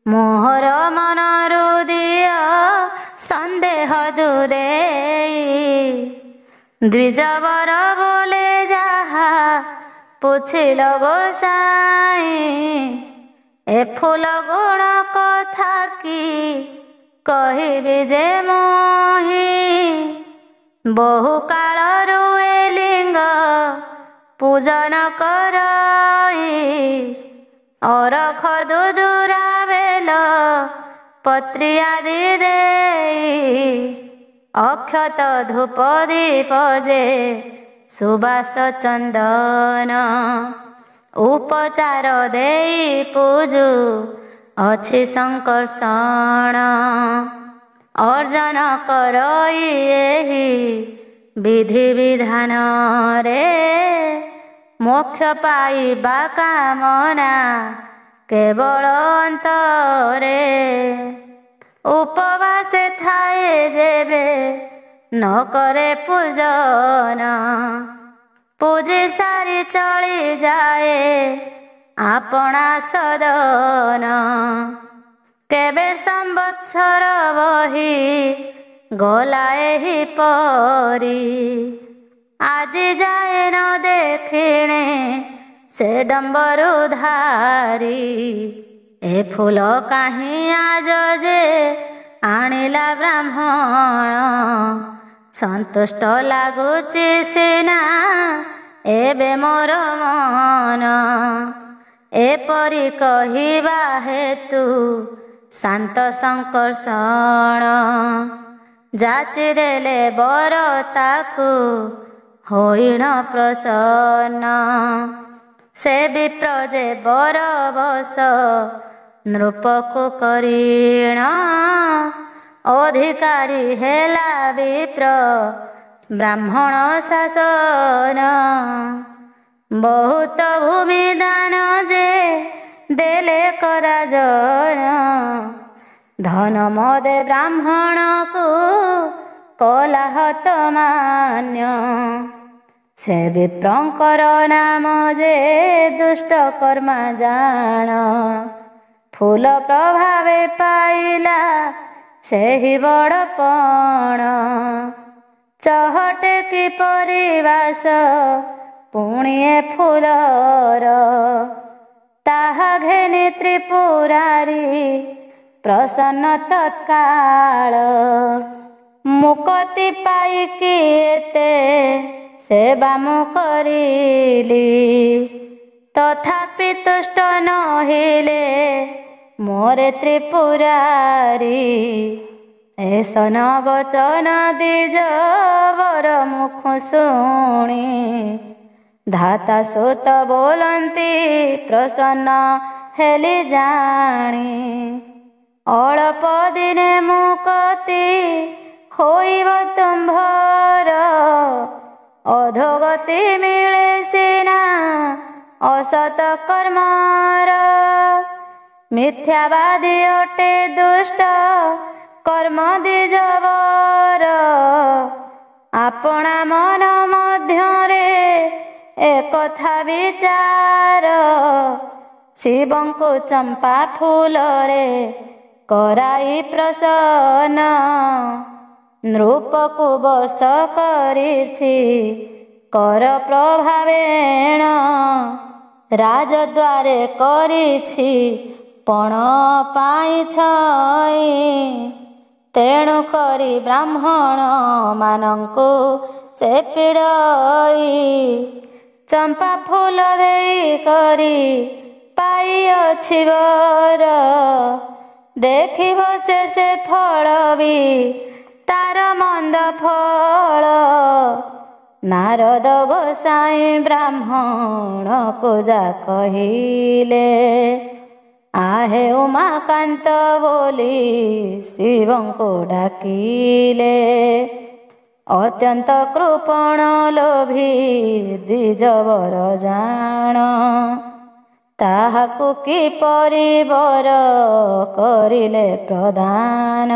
ମୋହର ମନରୁ ଦିଅ ସନ୍ଦେହ ଦୂରେଇ। ଦ୍ୱିଜବର ବୋଲେ ଯାହା ପୁଛିଲ ଗୋସାଇଁ। ଏ ଫୁଲ ଗୁଣ କଥା କି କହିବି ଯେ ମୋହି। ବହୁ କାଳରୁ ଏ ଲିଙ୍ଗ ପୂଜନ କରଇ। ଅରଖ ଦୁଦୁରା ବେଲ ପତ୍ରି ଆଦି ଦେଇ। ଅକ୍ଷତ ଧୂପ ଦୀପ ଯେ ସୁବାସ ଚନ୍ଦନ। ଉପଚାର ଦେଇ ପୂଜୁ ଅଛି ସଂକର୍ଷଣ। ଅର୍ଜନ କରଇ ଏହି ବିଧି ବିଧାନରେ, ମୋକ୍ଷ ପାଇବା କାମନା କେବଳ ଅନ୍ତରେ। ଉପବାସେ ଥାଏ ଯେବେ ନ କରେ ପୂଜନ, ପୂଜି ସାରି ଚଳିଯାଏ ଆପଣା ସଦନ। କେବେ ସମ୍ବତ୍ସର ବହି ଗଲା ଏହିପରି, ଆଜି ଯାଏ ନ ଦେଖିଣେ ସେ ଡମ୍ବରୁଧାରୀ। ଏ ଫୁଲ କାହିଁ ଆଜ ଯେ ଆଣିଲା ବ୍ରାହ୍ମଣ, ସନ୍ତୁଷ୍ଟ ଲାଗୁଛି ସିନା ଏବେ ମୋର ମନ। ଏପରି କହିବା ହେତୁ ଶାନ୍ତ ସଂକର୍ଷଣ, ଯାଚି ଦେଲେ ବର ତାକୁ ହୋଇଣ ପ୍ରସନ୍ନ। ସେ ବିପ୍ର ଯେ ବର ବଶ ନୃପକୁ କରିଣ, ଅଧିକାରୀ ହେଲା ବିପ୍ର ବ୍ରାହ୍ମଣ ଶାସନ। ବହୁତ ଭୂମି ଦାନ ଯେ ଦେଲେ କରାଜନ, ଧନ ମଦେ ବ୍ରାହ୍ମଣକୁ କଲା ହତମାନ୍ୟ। ସେ ବିପ୍ରଙ୍କର ନାମ ଯେ ଦୁଷ୍ଟ କର୍ମା ଜାଣ, ଫୁଲ ପ୍ରଭାବେ ପାଇଲା ସେହି ବଡ଼ପଣ। ଚହଟେ କି ପରିବାସ ପୁଣି ଏ ଫୁଲର, ତାହା ଘେନି ତ୍ରିପୁରାରୀ ପ୍ରସନ୍ନ ତତ୍କାଳ। ମୁକତି ପାଇକି ଏତେ ସେବା ମୁଁ କରିଲି, ତଥାପି ତୁଷ୍ଟ ନହିଲେ ମୋରେ ତ୍ରିପୁରାରୀ। ଏସନ ବଚନ ଦ୍ୱିଜ ବର ମୁଖ ଶୁଣି, ଧାତା ସୁତ ବୋଲନ୍ତି ପ୍ରସନ୍ନ ହେଲି ଜାଣି। ଅଳ୍ପ ଦିନେ ମୁକତି ହୋଇବ ତୁମ୍ଭର, ଅଧୋଗତି ମିଳେ ସିନା ଅସତ କର୍ମର। ମିଥ୍ୟାବାଦୀ ଅଟେ ଦୁଷ୍ଟ କର୍ମ ଦ୍ୱିଜବର, ଆପଣା ମନ ମଧ୍ୟରେ ଏକଥା ବିଚାର। ଶିବଙ୍କୁ ଚମ୍ପା ଫୁଲରେ କରାଇ ପ୍ରସନ୍ନ, ନୃପକୁ ବଶ କରିଛି କର ପ୍ରଭାବେଣ। ରାଜଦ୍ୱାରେ କରିଛି ପଣ ପାଇଁ ଛଇ, ତେଣୁ କରି ବ୍ରାହ୍ମଣ ମାନଙ୍କୁ ସେ ପିଡ଼ଇ। ଚମ୍ପା ଫୁଲ ଦେଇ କରି ପାଇଅଛି ବର, ଦେଖିବ ସେ ଫଳ ବି ତାର ମନ୍ଦ ଫଳ। ନାରଦ ଗୋସାଇଁ ବ୍ରାହ୍ମଣକୁ ଯା କହିଲେ, ଆହେ ଉମାକାନ୍ତ ବୋଲି ଶିବଙ୍କୁ ଡାକିଲେ। ଅତ୍ୟନ୍ତ କୃପଣ ଲୋଭୀ ଦ୍ୱିଜବର ଜାଣ, ତାହାକୁ କିପରି ବର କରିଲେ ପ୍ରଦାନ।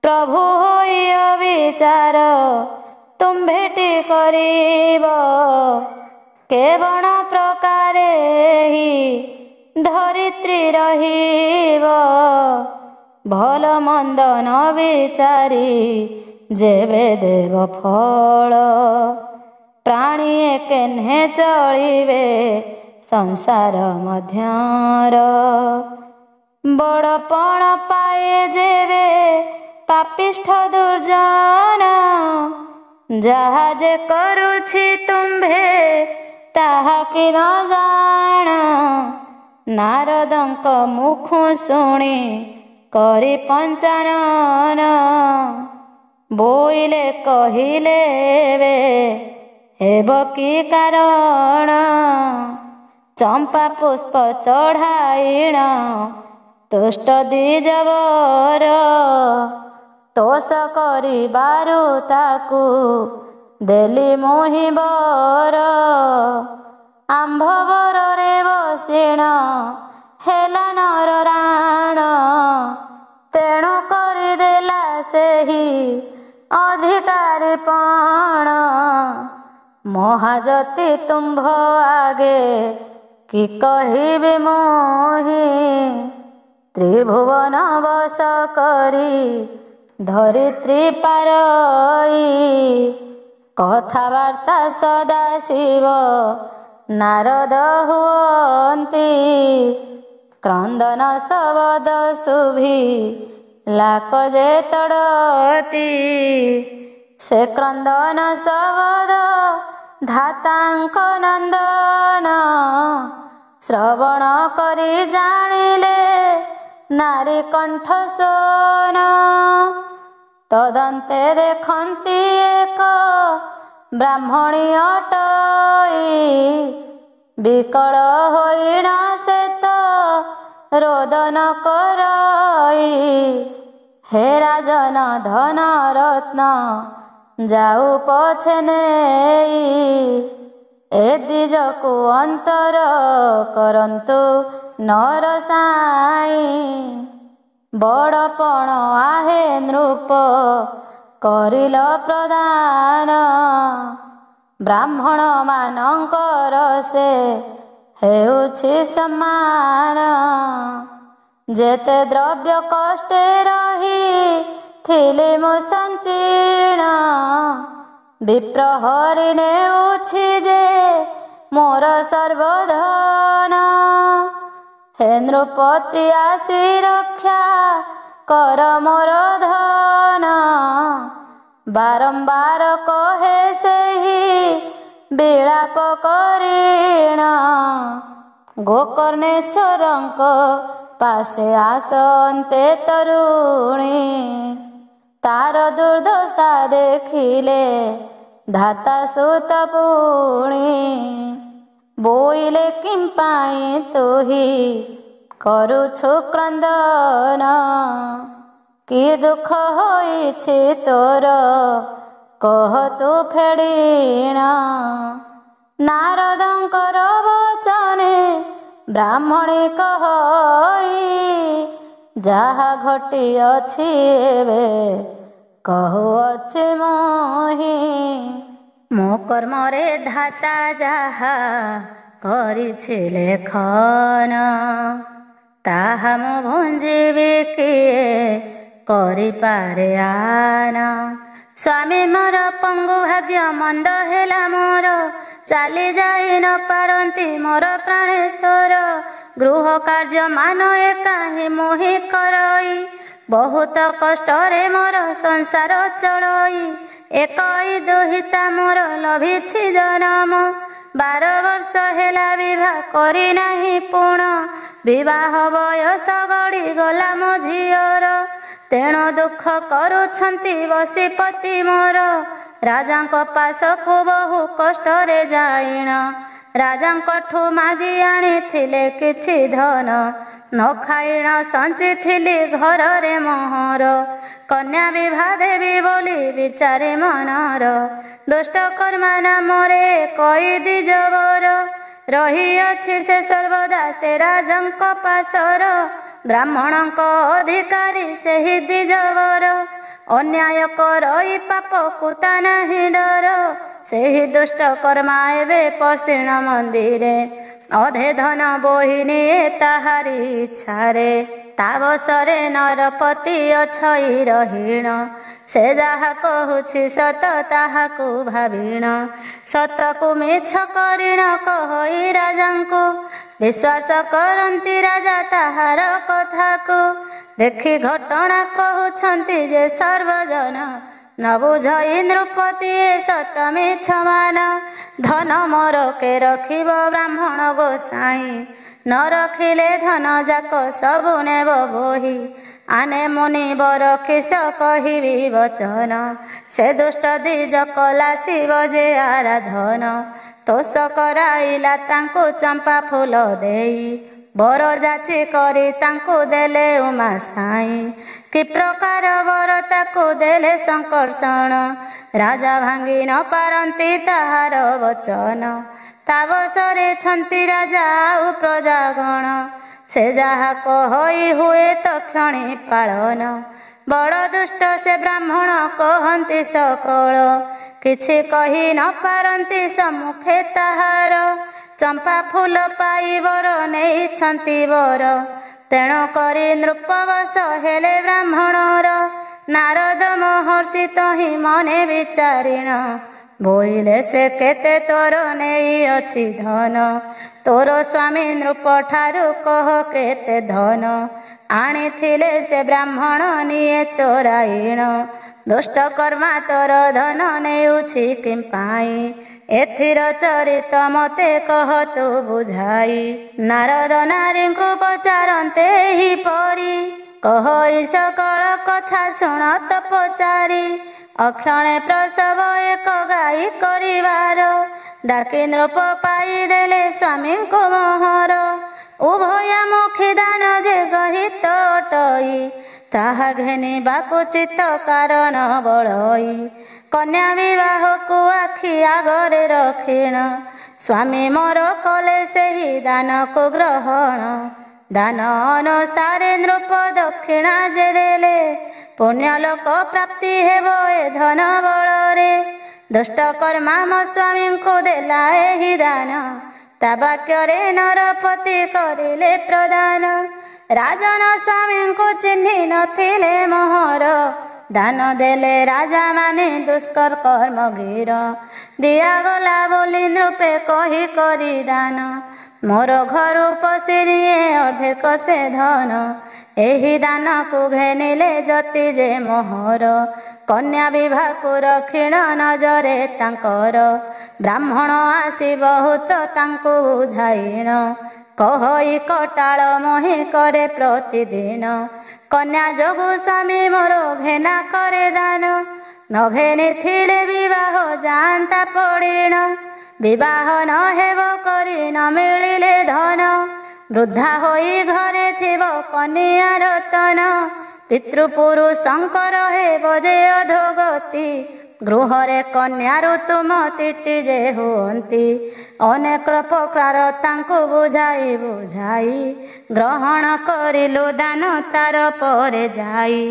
ପ୍ରଭୁ ହୋଇ ଅବିଚାର ତୁମ୍ଭେଟି କରିବ, କେବଳ ପ୍ରକାରେ ହି ଧରିତ୍ରୀ ରହିବ। ଭଲ ମନ୍ଦ ନ ବିଚାରି ଯେବେ ଦେବ ଫଳ, ପ୍ରାଣୀଏ କେହ୍ନେ ଚଳିବେ ସଂସାର ମଧ୍ୟର। ବଡ଼ପଣ ପାଏ ଯେବେ ପାପିଷ୍ଠ ଦୁର୍ଜନ, ଯାହା ଯେ କରୁଛି ତୁମ୍ଭେ ତାହା କି ନ ଜାଣ। ନାରଦଙ୍କ ମୁଖ ଶୁଣି କରି ପଞ୍ଚାନନ, ବୋଇଲେ କହିଲେ ଏବେ ହେବ କି କାରଣ। ଚମ୍ପା ପୁଷ୍ପ ଚଢ଼ାଇଣ ତୁଷ୍ଟ ଦ୍ୱିଜବର ତୋଷ କରିବାରୁ ତାକୁ ଦେଲି ମୋହିବର ଆମ୍ଭ ବରରେ ବସିଣ ହେଲା ନର ରାଣ ତେଣୁ କରିଦେଲା ସେହି ଅଧିକାରୀ ପଣ ମହାଜତି ତୁମ୍ଭ ଆଗେ କି କହିବି ମୋହି ତ୍ରିଭୁବନ ବଶ କରି ଧରିତ୍ରୀ ପାରଇ କଥାବାର୍ତ୍ତା ସଦାଶିବ ନାରଦ ହୁଅନ୍ତି କ୍ରନ୍ଦନ ଶବଦ ଶୁଭି ଲାକ ଯେ ତଡ଼ତି ସେ କ୍ରନ୍ଦନ ଶବଦ ଧାତାଙ୍କ ନନ୍ଦନ ଶ୍ରବଣ କରି ଜାଣିଲେ ନାରୀ କଣ୍ଠ ସୋନ ତଦନ୍ତେ ଦେଖନ୍ତି ଏକ ବ୍ରାହ୍ମଣୀ ଅଟଇ ବିକଳ ହୋଇଣ ସେତ ରୋଦନ କରଇ ହେ ରାଜନ ଧନ ରତ୍ନ ଯାଉ ପଛେ ନେଇ ଏ ଦ୍ୱିଜକୁ ଅନ୍ତର କରନ୍ତୁ ନର ସାଇ ବଡ଼ପଣ ଆହେ ନୃପ କରିଲ ପ୍ରଦାନ ବ୍ରାହ୍ମଣ ମାନଙ୍କର ସେ ହେଉଛି ସମାନ ଯେତେ ଦ୍ରବ୍ୟ କଷ୍ଟେ ରହି ଥିଲି ମୁଁ ସଞ୍ଚିଣ ବିପ୍ରହରି ନେଉଛି ଯେ ମୋର ସର୍ବଧନ ହେ ନୃପତି ଆସି ରକ୍ଷା କର ମୋର ଧନ ବାରମ୍ବାର କହେ ସେହି ବିଳାପ କରିଣ ଗୋକର୍ଣ୍ଣେଶ୍ୱରଙ୍କ ପାଶେ ଆସନ୍ତେ ତରୁଣୀ ତାର ଦୁର୍ଦ୍ଦଶା ଦେଖିଲେ ଧାତା ସୁତ ପୁଣି ବୋଇଲେ କିମ୍ପାଇଁ ତୁହି କରୁଛୁ କ୍ରନ୍ଦନ କି ଦୁଃଖ ହୋଇଛି ତୋର କହ ତୁ ଫେଡ଼ିଣ ନାରଦଙ୍କର ବଚନେ ବ୍ରାହ୍ମଣୀ କହଇ ଯାହା ଘଟିଅଛି ଏବେ କହୁଅଛି ମୋହି ମୋ କର୍ମରେ ଧାତା ଯାହା କରିଛି ଲେଖନ ତାହା ମୁଁ ଭୁଞ୍ଜିବି କିଏ କରିପାରେ ଆନ ସ୍ୱାମୀ ମୋର ପଙ୍ଗୁ ଭାଗ୍ୟ ମନ୍ଦ ହେଲା ମୋର ଚାଲି ଯାଇ ନ ପାରନ୍ତି ମୋର ପ୍ରାଣେଶ୍ୱର ଗୃହ କାର୍ଯ୍ୟ ମାନ ଏକାହିଁ ମୋହି କରଇ ବହୁତ କଷ୍ଟରେ ମୋର ସଂସାର ଚଳଇ ଏକଇ ଦୁହିତା ମୋର ଲଭିଛି ଜନମ 12 ବର୍ଷ ହେଲା ବିବାହ କରି ନାହିଁ ପୁଣ ବିବାହ ବୟସ ଗଡ଼ିଗଲା ମୋ ଝିଅର ତେଣୁ ଦୁଃଖ କରୁଛନ୍ତି ବସିପତି ମୋର ରାଜାଙ୍କ ପାଶକୁ ବହୁ କଷ୍ଟରେ ଯାଇଣ ରାଜାଙ୍କଠୁ ମାଗି ଆଣିଥିଲେ କିଛି ଧନ ନ ଖାଇଣ ସଞ୍ଚିଥିଲି ଘରରେ ମୋହର କନ୍ୟା ବିବାହ ଦେବି ବୋଲି ବିଚାରି ମନର ଦୁଷ୍ଟ କର୍ମା ନାମରେ କଇ ଦ୍ୱିଜବର ରହିଅଛି ସେ ସର୍ବଦା ସେ ରାଜାଙ୍କ ପାଶର ବ୍ରାହ୍ମଣଙ୍କ ଅଧିକାରୀ ସେହି ଦ୍ୱିଜବର ଅନ୍ୟାୟ କରଇ ପାପକୁ ତା ନାହିଁ ଡର ସେହି ଦୁଷ୍ଟ କର୍ମା ଏବେ ପଶିଣ ମନ୍ଦିରେ ଅଧେ ଧନ ବୋହି ନିଏ ତାହାରି ଇଚ୍ଛାରେ ତା ବଶରେ ନରପତି ଅଛଇ ରହିଣ ସେ ଯାହା କହୁଛି ସତ ତାହାକୁ ଭାବିଣ ସତକୁ ମିଛ କରିଣ କହଇ ରାଜାଙ୍କୁ ବିଶ୍ୱାସ କରନ୍ତି ରାଜା ତାହାର କଥାକୁ ଦେଖି ଘଟଣା କହୁଛନ୍ତି ଯେ ସର୍ବଜନ ନ ବୁଝଇ ନୃପତି ସତ ମିଛ ମାନ ଧନ ମୋର କେ ରଖିବ ବ୍ରାହ୍ମଣ ଗୋସାଇଁ ନ ରଖିଲେ ଧନ ଯାକ ସବୁ ନେବ ବୋହି ଆନେ ମୁନିବର କିସ କହିବି ବଚନ, ସେ ଦୁଷ୍ଟ ଦ୍ୱିଜ କଲା ଶିବ ଯେ ଆରାଧନ। ତୋଷ କରାଇଲା ତାଙ୍କୁ ଚମ୍ପା ଫୁଲ ଦେଇ, ବର ଯାଚି କରି ତାଙ୍କୁ ଦେଲେ ଉମା ସାଇଁ। କି ପ୍ରକାର ବର ତାକୁ ଦେଲେ ଶଙ୍କର୍ଷଣ, ରାଜା ଭାଙ୍ଗି ନ ପାରନ୍ତି ତାହାର ବଚନ। ତାବସରେ ଛନ୍ତି ରାଜା ଆଉ ପ୍ରଜାଗଣ, ସେ ଯାହା କହଇ ହୁଏ ତକ୍ଷଣେ ପାଳନ। ବଡ଼ ଦୁଷ୍ଟ ସେ ବ୍ରାହ୍ମଣ କହନ୍ତି ସକଳ, କିଛି କହି ନ ପାରନ୍ତି ସମ୍ମୁଖେ ତାହାର। ଚମ୍ପା ଫୁଲ ପାଇ ବର ନେଇଛନ୍ତି ବର, ତେଣୁ କରି ନୃପବଶ ହେଲେ ବ୍ରାହ୍ମଣର। ନାରଦ ମହର୍ଷି ତହିଁ ମନେ ବିଚାରିଣ, ବୋଇଲେ ସେ କେତେ ତୋର ନେଇଅଛି ଧନ। ତୋର ସ୍ୱାମୀ ନୃପ ଠାରୁ କହ କେତେ ଧନ, ଆଣିଥିଲେ ସେ ବ୍ରାହ୍ମଣ ନିଏ ଚୋରାଇଣ। ଦୁଷ୍ଟ କର୍ମା ତୋର ଧନ ନେଉଛି କିମ୍ପାଇଁ, ଏଥିର ଚରିତ ମତେ କହ ତୁ ବୁଝାଇ। ନାରଦ ନାରୀଙ୍କୁ ପଚାରନ୍ତେ ଏହିପରି, କହ ଏଇ ସକଳ କଥା ଶୁଣ ତ ପଚାରି। ଅକ୍ଷଣେ ପ୍ରସବ ଏକ ଗାଈ କରିବାର, ଡାକି ନୃପ ପାଇଦେଲେ ସ୍ୱାମୀଙ୍କୁ ମୋହର। ଉଭୟମୁଖୀ ଦାନ ଯେ ଗହିତ ଅଟଇ, ତାହା ଘେନିବାକୁ ଚିତ୍ତ କାରଣ ବଳଇ। କନ୍ୟା ବିବାହକୁ ଆଖି ଆଗରେ ରଖିଣ, ସ୍ୱାମୀ ମୋର କଲେ ସେହି ଦାନକୁ ଗ୍ରହଣ। ଦାନ ଅନୁସାରେ ନୃପ ଦକ୍ଷିଣା ଯେ ଦେଲେ, ପୁଣ୍ୟଲୋକ ପ୍ରାପ୍ତି ହେବ ଏ ଧନ ବଳରେ। ଦୁଷ୍ଟ କର୍ମା ମୋ ସ୍ୱାମୀଙ୍କୁ ଦେଲା ଏହି ଦାନ, ତା ବାକ୍ୟରେ ନରପତି କରିଲେ ପ୍ରଦାନ। ରାଜନ ସ୍ୱାମୀଙ୍କୁ ଚିହ୍ନି ନଥିଲେ ମୋହର, ଦାନ ଦେଲେ ରାଜା ମାନେ ଦୁଷ୍କର୍ମ ଗିର। ଦିଆଗଲା ବୋଲି ନୃପେ କହି କରି ଦାନ, ମୋର ଘରୁ ପଶି ନିଏ ଅର୍ଧେକ ସେ ଧନ। ଏହି ଦାନକୁ ଘେନିଲେ ଯତି ଯେ ମୋହର, କନ୍ୟା ବିଭାକୁ ରଖିଣ ନଜରେ ତାଙ୍କର। ବ୍ରାହ୍ମଣ ଆସି ବହୁତ ତାଙ୍କୁ ବୁଝାଇଣ, କହଇ କଟାଳ ମୋହି କରେ ପ୍ରତିଦିନ। କନ୍ୟା ଯୋଗୁ ସ୍ୱାମୀ ମୋର ଘେନା କରେ ଦାନ, ନ ଘେନିଥିଲେ ବିବାହ ଯାଆନ୍ତା ପଡ଼ିଣ। ବିବାହ ନ ହେବ କରି ନ ମିଳିଲେ ଧନ, ବୃଦ୍ଧା ହୋଇ ଘରେ ଥିବ କନିଆ ରତନ। ପିତୃପୁରୁଷଙ୍କର ହେବ ଯେ ଅଧୋଗତି, ଗୃହରେ କନ୍ୟାରୁ ତୁମ ତିଟି ଯେ ହୁଅନ୍ତି। ଅନେକ ପ୍ରକାର ତାଙ୍କୁ ବୁଝାଇ ବୁଝାଇ, ଗ୍ରହଣ କରିଲୁ ଦାନ ତାର ପରେ ଯାଇ।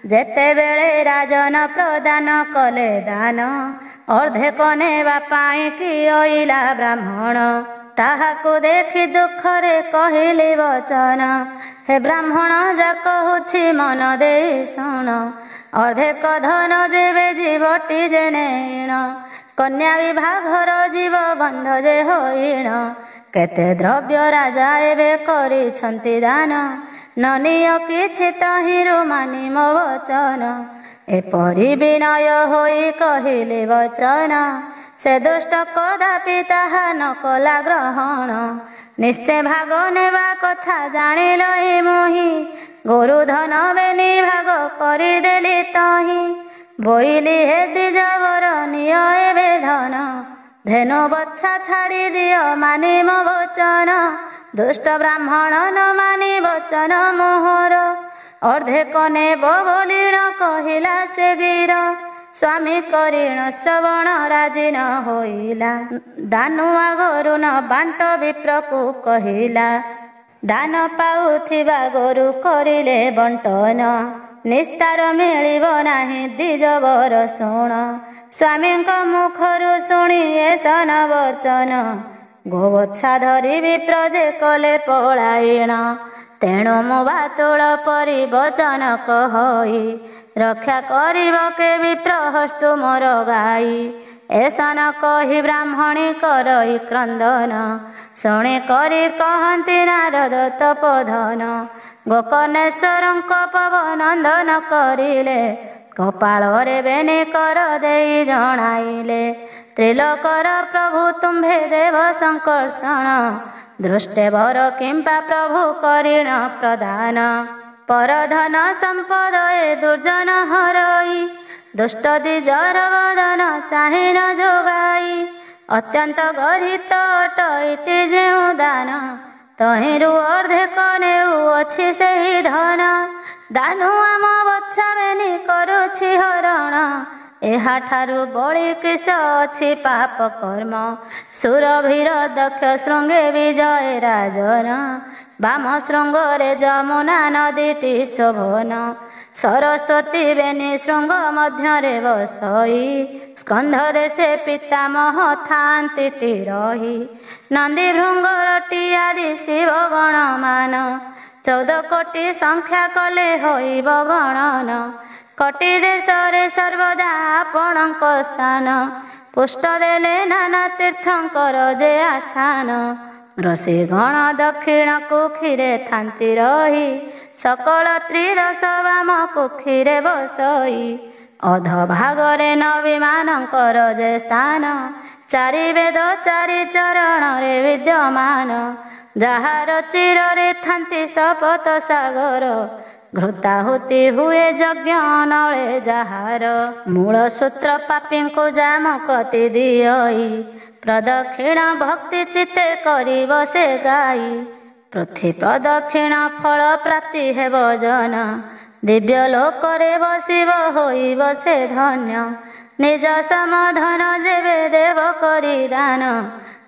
ଯେତେବେଳେ ରାଜନ ପ୍ରଦାନ କଲେ ଦାନ, ଅର୍ଧେକ ନେବା ପାଇଁ କି ଅଇଲା ବ୍ରାହ୍ମଣ। ତାହାକୁ ଦେଖି ଦୁଃଖରେ କହିଲି ବଚନ, ହେ ବ୍ରାହ୍ମଣ ଯା କହୁଛି ମନ ଦେଇ ଶୁଣ। ଅର୍ଧେକ ଧନ ଯେବେ ଜୀବଟି ଯେ ନେଇଣ, କନ୍ୟା ବିଭାଘର ଜୀବ ବନ୍ଧ ଯେ ହୋଇଣ। କେତେ ଦ୍ରବ୍ୟ ରାଜା ଏବେ କରିଛନ୍ତି ଦାନ, ନ ନିଅ କିଛି ତହିଁରୁ ମାନି ମୋ ବଚନ। ଏପରି ବିନୟ ହୋଇ କହିଲେ ବଚନ, ସେ ଦୁଷ୍ଟ କଦାପି ତାହା ନ କଲା ଗ୍ରହଣ। ନିଶ୍ଚୟ ଭାଗ ନେବା କଥା ଜାଣିଲ ଏ ମୋହି, ଗୋରୁ ଧନ ବେନି ଭାଗ କରିଦେଲି ତହିଁ। ବୋଇଲି ହେ ଦ୍ୱିଜବର ନିଅ ଏବେ ଧନ, ଧେନୁ ବଚ୍ଛା ଛାଡ଼ି ଦିଅ ମାନି ମୋ ବଚନ। ଦୁଷ୍ଟ ବ୍ରାହ୍ମଣ ନ ମାନି ବଚନ ମୋହର, ଅର୍ଧେକ ନେବ ବୋଲିଣ କହିଲା ସେ ଗିର। ସ୍ୱାମୀ କରିଣ ଶ୍ରବଣ ରାଜି ନ ହୋଇଲା, ଦାନୁଆ ଗୋରୁ ନ ବାଣ୍ଟ ବିପ୍ରକୁ କହିଲା। ଦାନ ପାଉଥିବା ଗୋରୁ କରିଲେ ବଣ୍ଟନ, ନିସ୍ତାର ମିଳିବ ନାହିଁ ଦ୍ୱିଜବର ଶୁଣ। ସ୍ୱାମୀଙ୍କ ମୁଖରୁ ଶୁଣି ଏ ସନ ବଚନ, ଗୋବଚ୍ଛା ଧରି ବିପ୍ର ଯେ କଲେ ପଳାଇଣ। ତେଣୁ ମୁଁ ବାତୁଳ ପରି ବଚନ କହଇ, ରକ୍ଷା କରିବ କେ ବିପ୍ର ହସ୍ତୁ ମୋର ଗାଇ। ଏସନ କହି ବ୍ରାହ୍ମଣୀ କରଇ କ୍ରନ୍ଦନ, ଶୁଣି କରି କହନ୍ତି ନାରଦ ତପୋଧନ। ଗୋକର୍ଣ୍ଣେଶ୍ୱରଙ୍କ ପବନନ୍ଦନ କରିଲେ, କପାଳରେ ବେନି କର ଦେଇ ଜଣାଇଲେ। ତ୍ରିଲୋକର ପ୍ରଭୁ ତୁମ୍ଭେ ଦେବ ଶଙ୍କର୍ଷଣ, ଦୃଷ୍ଟେ ବର କିମ୍ବା ପ୍ରଭୁ କରିଣ ପ୍ରଦାନ। परधन संपद ए दुर्जन हरई दुष्ट द्विजर वदन चाहे न जोगाई अत्यंत गरित अट इति जेउ दान तहिरु अर्धेक नेउ अछि सेहि धन दानु आम बछावेनि करुछि हरण एहाठारु बळी किस अछि पाप कर्म सुरभीर दक्ष शृंगे विजय राजन बाम शृंगरे जमुना नदीटी शोभन सरस्वती बेनी शृंग मध्यरे बसई स्कंध देशे पितामह थांतिटी रही नंदी भृंगरटी आदि शिव गण मान 14 कोटी संख्या कले होइब गणन कोटि देशरे सर्वदा आपणक स्थान पुष्ट देले नाना तीर्थंकर जे आस्थान रसी गण दक्षिण कुखीरे थांति रही सकल त्रिदश वाम कुखीरे बसई अध भागरे नवीमानंकर जे स्थान चारि वेद चारि चरण रे विद्यमान जाहार चिରରେ थांति शपथ सागर घृताहुति हुए यज्ञ नळे जाहार मूल सूत्र पापी को जाम कति दियई प्रदक्षिण भक्ति चित्ते करिब से गाई पृथ्वी प्रदक्षिण फल प्राप्ति हेब जन दिव्य लोकरे बसिब होइब से धन्य निज समाधान जेबे देव करी दान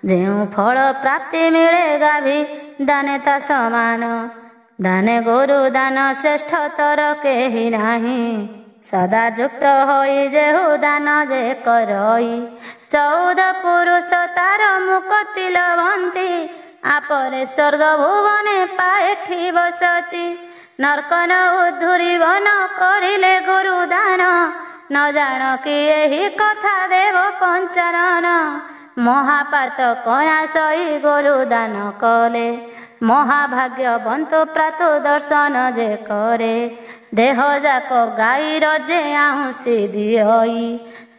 जेउ फल प्राप्ति मिले गाभी दाने ता समान दाने गुरु दान श्रेष्ठ तर केहि नाही सदा युक्त होई जेहु दान जे करई 14 पुरुष तार मुक्ति लभंती आपरे स्वर्ग भुवने पाएठी बसती नरक न उद्धुरिब न करिले गुरु दान न जान कि एही कथा देव पंचानन महापात कना सई गुरु दान कले महाभाग्यवंत प्रातु दर्शन जे करे देह जाक गाईर जे आहुसी दियई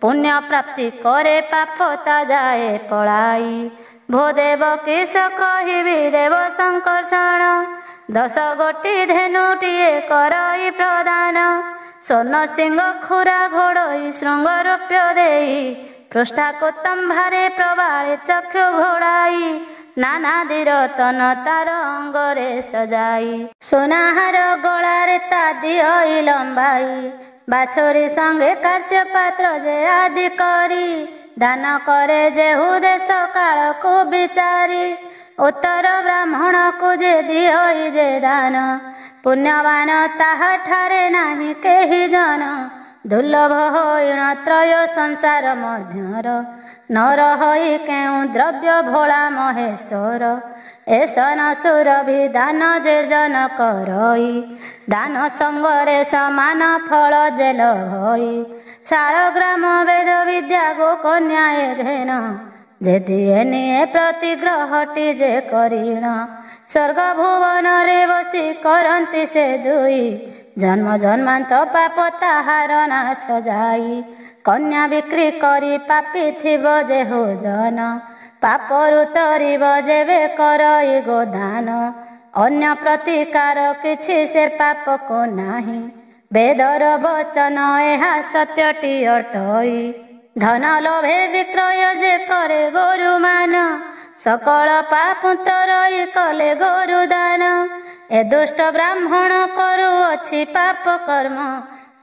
पुण्य प्राप्ति करे पाप ता जाए पलाई भो देव किस कहिबी देव संकर्षण 10 गोटी धेनुटिए करई प्रदान स्वर्ण सिंह खुरा घोड़ई श्रृंगरोप्य देई पृष्ठा कोतंभारे प्रबाळे चक्षु घोड़ाई नाना रतन तार अंगरे सजाई सोनाहार गଳାରେ ता दियई लंबाई बाछरी संगे काश्य पात्र जे आदि करी दान करे जेहु देश काल को विचारी उत्तर ब्राह्मण को जे दियई जे दान पुण्यवान ताहा ठारे नाही केहि जन दुर्लभ होइण त्रय संसार मध्यर नर होई केउ द्रव्य भोला महेश्वर एसन सुरभि दान जे जन करई दान संगरे समान फल जे लभई शालग्राम वेद विद्या गो कन्याए घेन जे दिए निये प्रतिग्रहटी जे करीण स्वर्ग भुवन रे बसी करंती से दुई जन्म जन्मांत पाप ताहार नाश जाई कन्या बिक्री करी पापी थिब जे हो जन पापरु तरिब जेबे करई गोदान अन्य प्रतिकार किछि से पाप को नाही वेदर वचन एहा सत्यटी अटई धन लोभे विक्रय जे करे गोरु मान सकल पाप तरई कले गोरु दान ए दुष्ट ब्राह्मण करू अछि पाप कर्म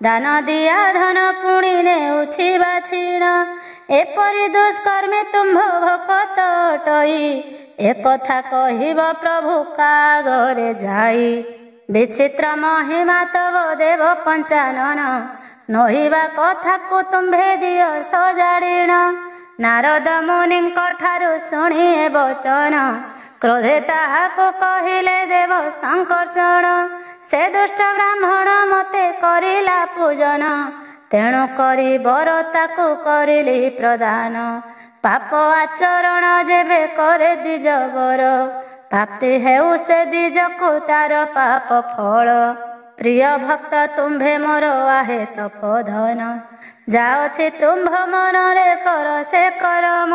दान दिया धन पुणी नेउछि बाछिण एपरि दुष्कर्मे तुम्भ भकत अटई ए कथा कहिब प्रभु कागरे जाई विचित्र महिमा तव देव पंचानन नहिबा कथा को तुम्भे दिय सजाड़ीण नारद मुनिଙ୍କ ଠାରୁ ଶୁଣି ବଚନ क्रोधे ताहाको कहिले देव संकर्षण से दुष्ट ब्राह्मण मते करिला पूजन तेणु करी बर ताकु करिली प्रदान पाप आचरण जेबे करे द्विज बर प्राप्ति हेउ से द्विजकु तार पाप फल प्रिय भक्त तुम्भे मोर आहे तपोधन जाओछि तुम्भ मनरे कर से करम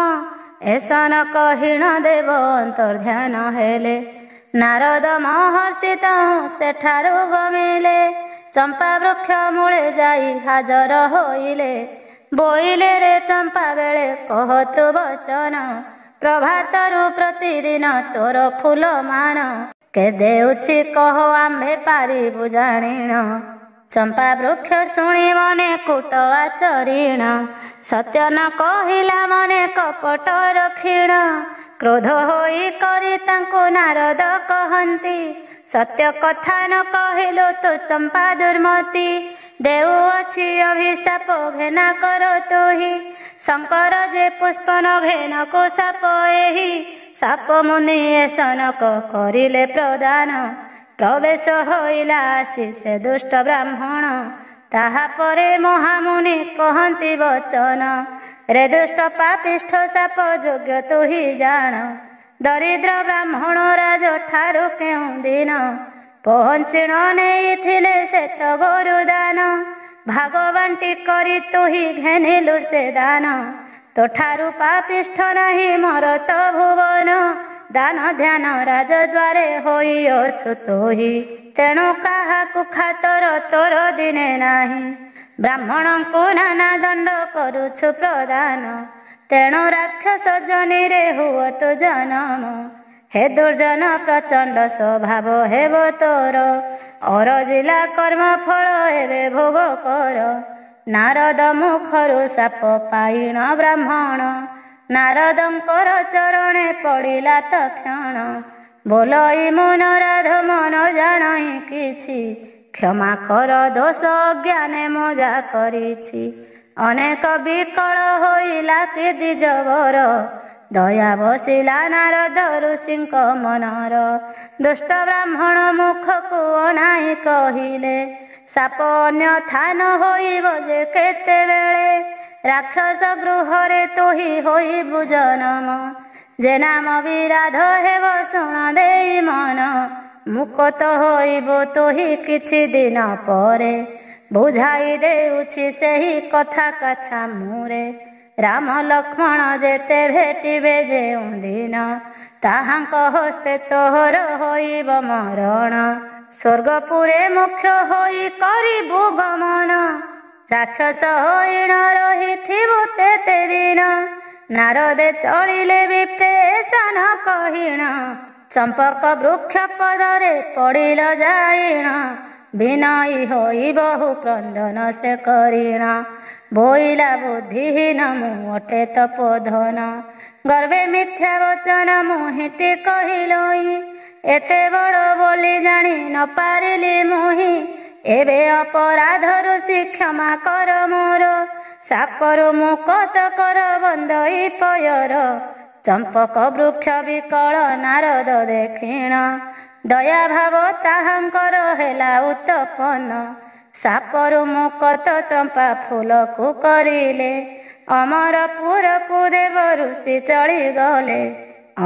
एसन कहिण देव अंतर्ध्यान हेले ନାରଦ ମହର୍ଷି ତହୁଁ ସେଠାରୁ ଗମିଲେ, ଚମ୍ପା ବୃକ୍ଷ ମୂଳେ ଯାଇ ହାଜର ହୋଇଲେ। ବୋଇଲେ ରେ ଚମ୍ପା ବେଳେ କହ ତୁ ବଚନ, ପ୍ରଭାତରୁ ପ୍ରତିଦିନ ତୋର ଫୁଲ ମାନ। କେ ଦେଉଛି କହ ଆମ୍ଭେ ପାରିବୁ ଜାଣିଣ, ଚମ୍ପା ବୃକ୍ଷ ଶୁଣି ମନେ କୁଟ ଆଚରିଣ। ସତ୍ୟ ନ କହିଲା ମନେ କପଟ ରଖିଣ, କ୍ରୋଧ ହୋଇ କରି ତାଙ୍କୁ ନାରଦ କହନ୍ତି। ସତ୍ୟ କଥା ନ କହିଲୁ ତୁ ଚମ୍ପା ଦୁର୍ମତି, ଦେଉଅଛି ଅଭିଶାପ ଘେନା କର ତୁହି। ଶଙ୍କର ଯେ ପୁଷ୍ପ ନଭେନକୁ ସାପ ଏହି, ସାପ ମୁନି ଏ ସନକ କରିଲେ ପ୍ରଦାନ। ପ୍ରବେଶ ହୋଇଲା ଆସି ସେ ଦୁଷ୍ଟ ବ୍ରାହ୍ମଣ, ତାହାପରେ ମହାମୁନି କହନ୍ତି ବଚନ। ରେ ଦୁଷ୍ଟ ପାପିଷ୍ଠ ସାପ ଯୋଗ୍ୟ ତୁହି ଜାଣ, ଦରିଦ୍ର ବ୍ରାହ୍ମଣ ରାଜ ଠାରୁ କେଉଁ ଦିନ ପହଞ୍ଚିଣ ନେଇଥିଲେ ଶ୍ଵେତ ଗୋରୁଦାନ। ଭାଗବାଣ୍ଟି କରି ତୁହି ଘେନିଲୁ ସେ ଦାନ, ତୋଠାରୁ ପାପିଷ୍ଠ ନାହିଁ ମୋର ତ ଭୁବନ। ଦାନ ଧ୍ୟାନ ରାଜଦ୍ୱାରେ ହୋଇଅଛୁ ତୁହି, ତେଣୁ କାହାକୁ ଖାତର ତୋର ଦିନେ ନାହିଁ। ବ୍ରାହ୍ମଣଙ୍କୁ ନାନା ଦଣ୍ଡ କରୁଛୁ ପ୍ରଦାନ, ତେଣୁ ରାକ୍ଷସ ଜନିରେ ହୁଅ ତୁ ଜନମ। ହେ ଦୁର୍ଜନ ପ୍ରଚଣ୍ଡ ସ୍ୱଭାବ ହେବ ତୋର, ଅରଜିଲା କର୍ମ ଫଳ ଏବେ ଭୋଗ କର। ନାରଦ ମୁଖରୁ ସାପ ପାଇଣ ବ୍ରାହ୍ମଣ, ନାରଦଙ୍କର ଚରଣେ ପଡ଼ିଲା ତକ୍ଷଣ। ବୋଲଇ ମନରାଧ ମନ ଜାଣଇ କିଛି, କ୍ଷମା କର ଦୋଷ ଅଜ୍ଞାନେ ମୁଁ ଯା କରିଛି। ଅନେକ ବିକଳ ହୋଇଲା କି ଦ୍ୱିଜବର, ଦୟା ବସିଲା ନାରଦ ଋଷିଙ୍କ ମନର। ଦୁଷ୍ଟ ବ୍ରାହ୍ମଣ ମୁଖକୁ ଅନାଇ କହିଲେ, ସାପ ଅନ୍ୟଥା ନ ହୋଇବ ଯେ କେତେବେଳେ। ରାକ୍ଷସ ଗୃହରେ ତୁହି ହୋଇବୁ ଜନମ, ଯେ ନାମ ବିରାଧ ହେବ ଶୁଣ ଦେଇ ମନ। ମୁକତ ହୋଇବୁ ତୁହି କିଛି ଦିନ ପରେ, ବୁଝାଇ ଦେଉଛି ସେହି କଥା କାଛା ମୁରେ। ରାମ ଲକ୍ଷ୍ମଣ ଯେତେ ଭେଟିବେ ଯେଉଁ ଦିନ, ତାହାଙ୍କ ହସ୍ତେ ତୋହର ହୋଇବ ମରଣ। ସ୍ୱର୍ଗପୁରେ ମୁଖ୍ୟ ହୋଇ କରିବୁ ଗମନ, ରାକ୍ଷସ ହୋଇଣ ରହିଥିବୁ ତେତେ ଦିନ। ନାରଦେ ଚଳିଲେ ବିପେଶନ କହିଣ, ଚମ୍ପକ ବୃକ୍ଷ ପଦରେ ପଡ଼ିଲ ଯାଇଣ। ବିନୟୀ ହୋଇ ବହୁ କ୍ରନ୍ଦନ ସେ କରିଣ, ବୋଇଲା ବୁଦ୍ଧିହୀନ ମୁଁ ଅଟେ ତପୋଧନ। ଗର୍ବେ ମିଥ୍ୟା ବଚନ ମୁହିଁଟି କହିଲଇ, ଏତେ ବଡ଼ ବୋଲି ଜାଣି ନ ପାରିଲି ମୁହିଁ। ଏବେ ଅପରାଧରୁ କ୍ଷମା କର ମୋର, ସାପରୁ ମୁକତ କର ବନ୍ଦଇ ପୟର। ଚମ୍ପକ ବୃକ୍ଷ ବିକଳ ନାରଦ ଦେଖିଣ, ଦୟା ଭାବ ତାହାଙ୍କର ହେଲା ଉତ୍ତପନ। ସାପରୁ ମୁକତ ଚମ୍ପା ଫୁଲକୁ କରିଲେ, ଅମରପୁରକୁ ଦେବ ଋଷି ଚଳିଗଲେ।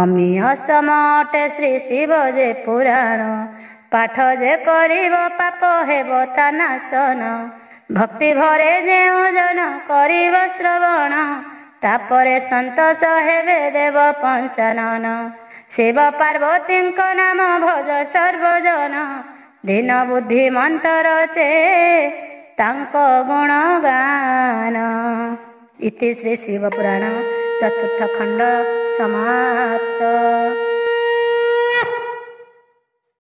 ଅମିୟ ସମ ଅଟେ ଶ୍ରୀ ଶିବ ଯେ ପୁରାଣ, ପାଠ ଯେ କରିବ ପାପ ହେବ ତା ନାଶନ। ଭକ୍ତି ଭରେ ଯେଉଁ ଜନ କରିବ ଶ୍ରବଣ, ତାପରେ ସନ୍ତୋଷ ହେବେ ଦେବ ପଞ୍ଚାନନ। ଶିବ ପାର୍ବତୀଙ୍କ ନାମ ଭଜ ସର୍ବଜନ, ଦୀନ ବୁଦ୍ଧି ମନ୍ତର ଚେ ତାଙ୍କ ଗୁଣଗାନ। ଇତି ଶ୍ରୀ ଶିବ ପୁରାଣ ଚତୁର୍ଥ ଖଣ୍ଡ ସମାପ୍ତ।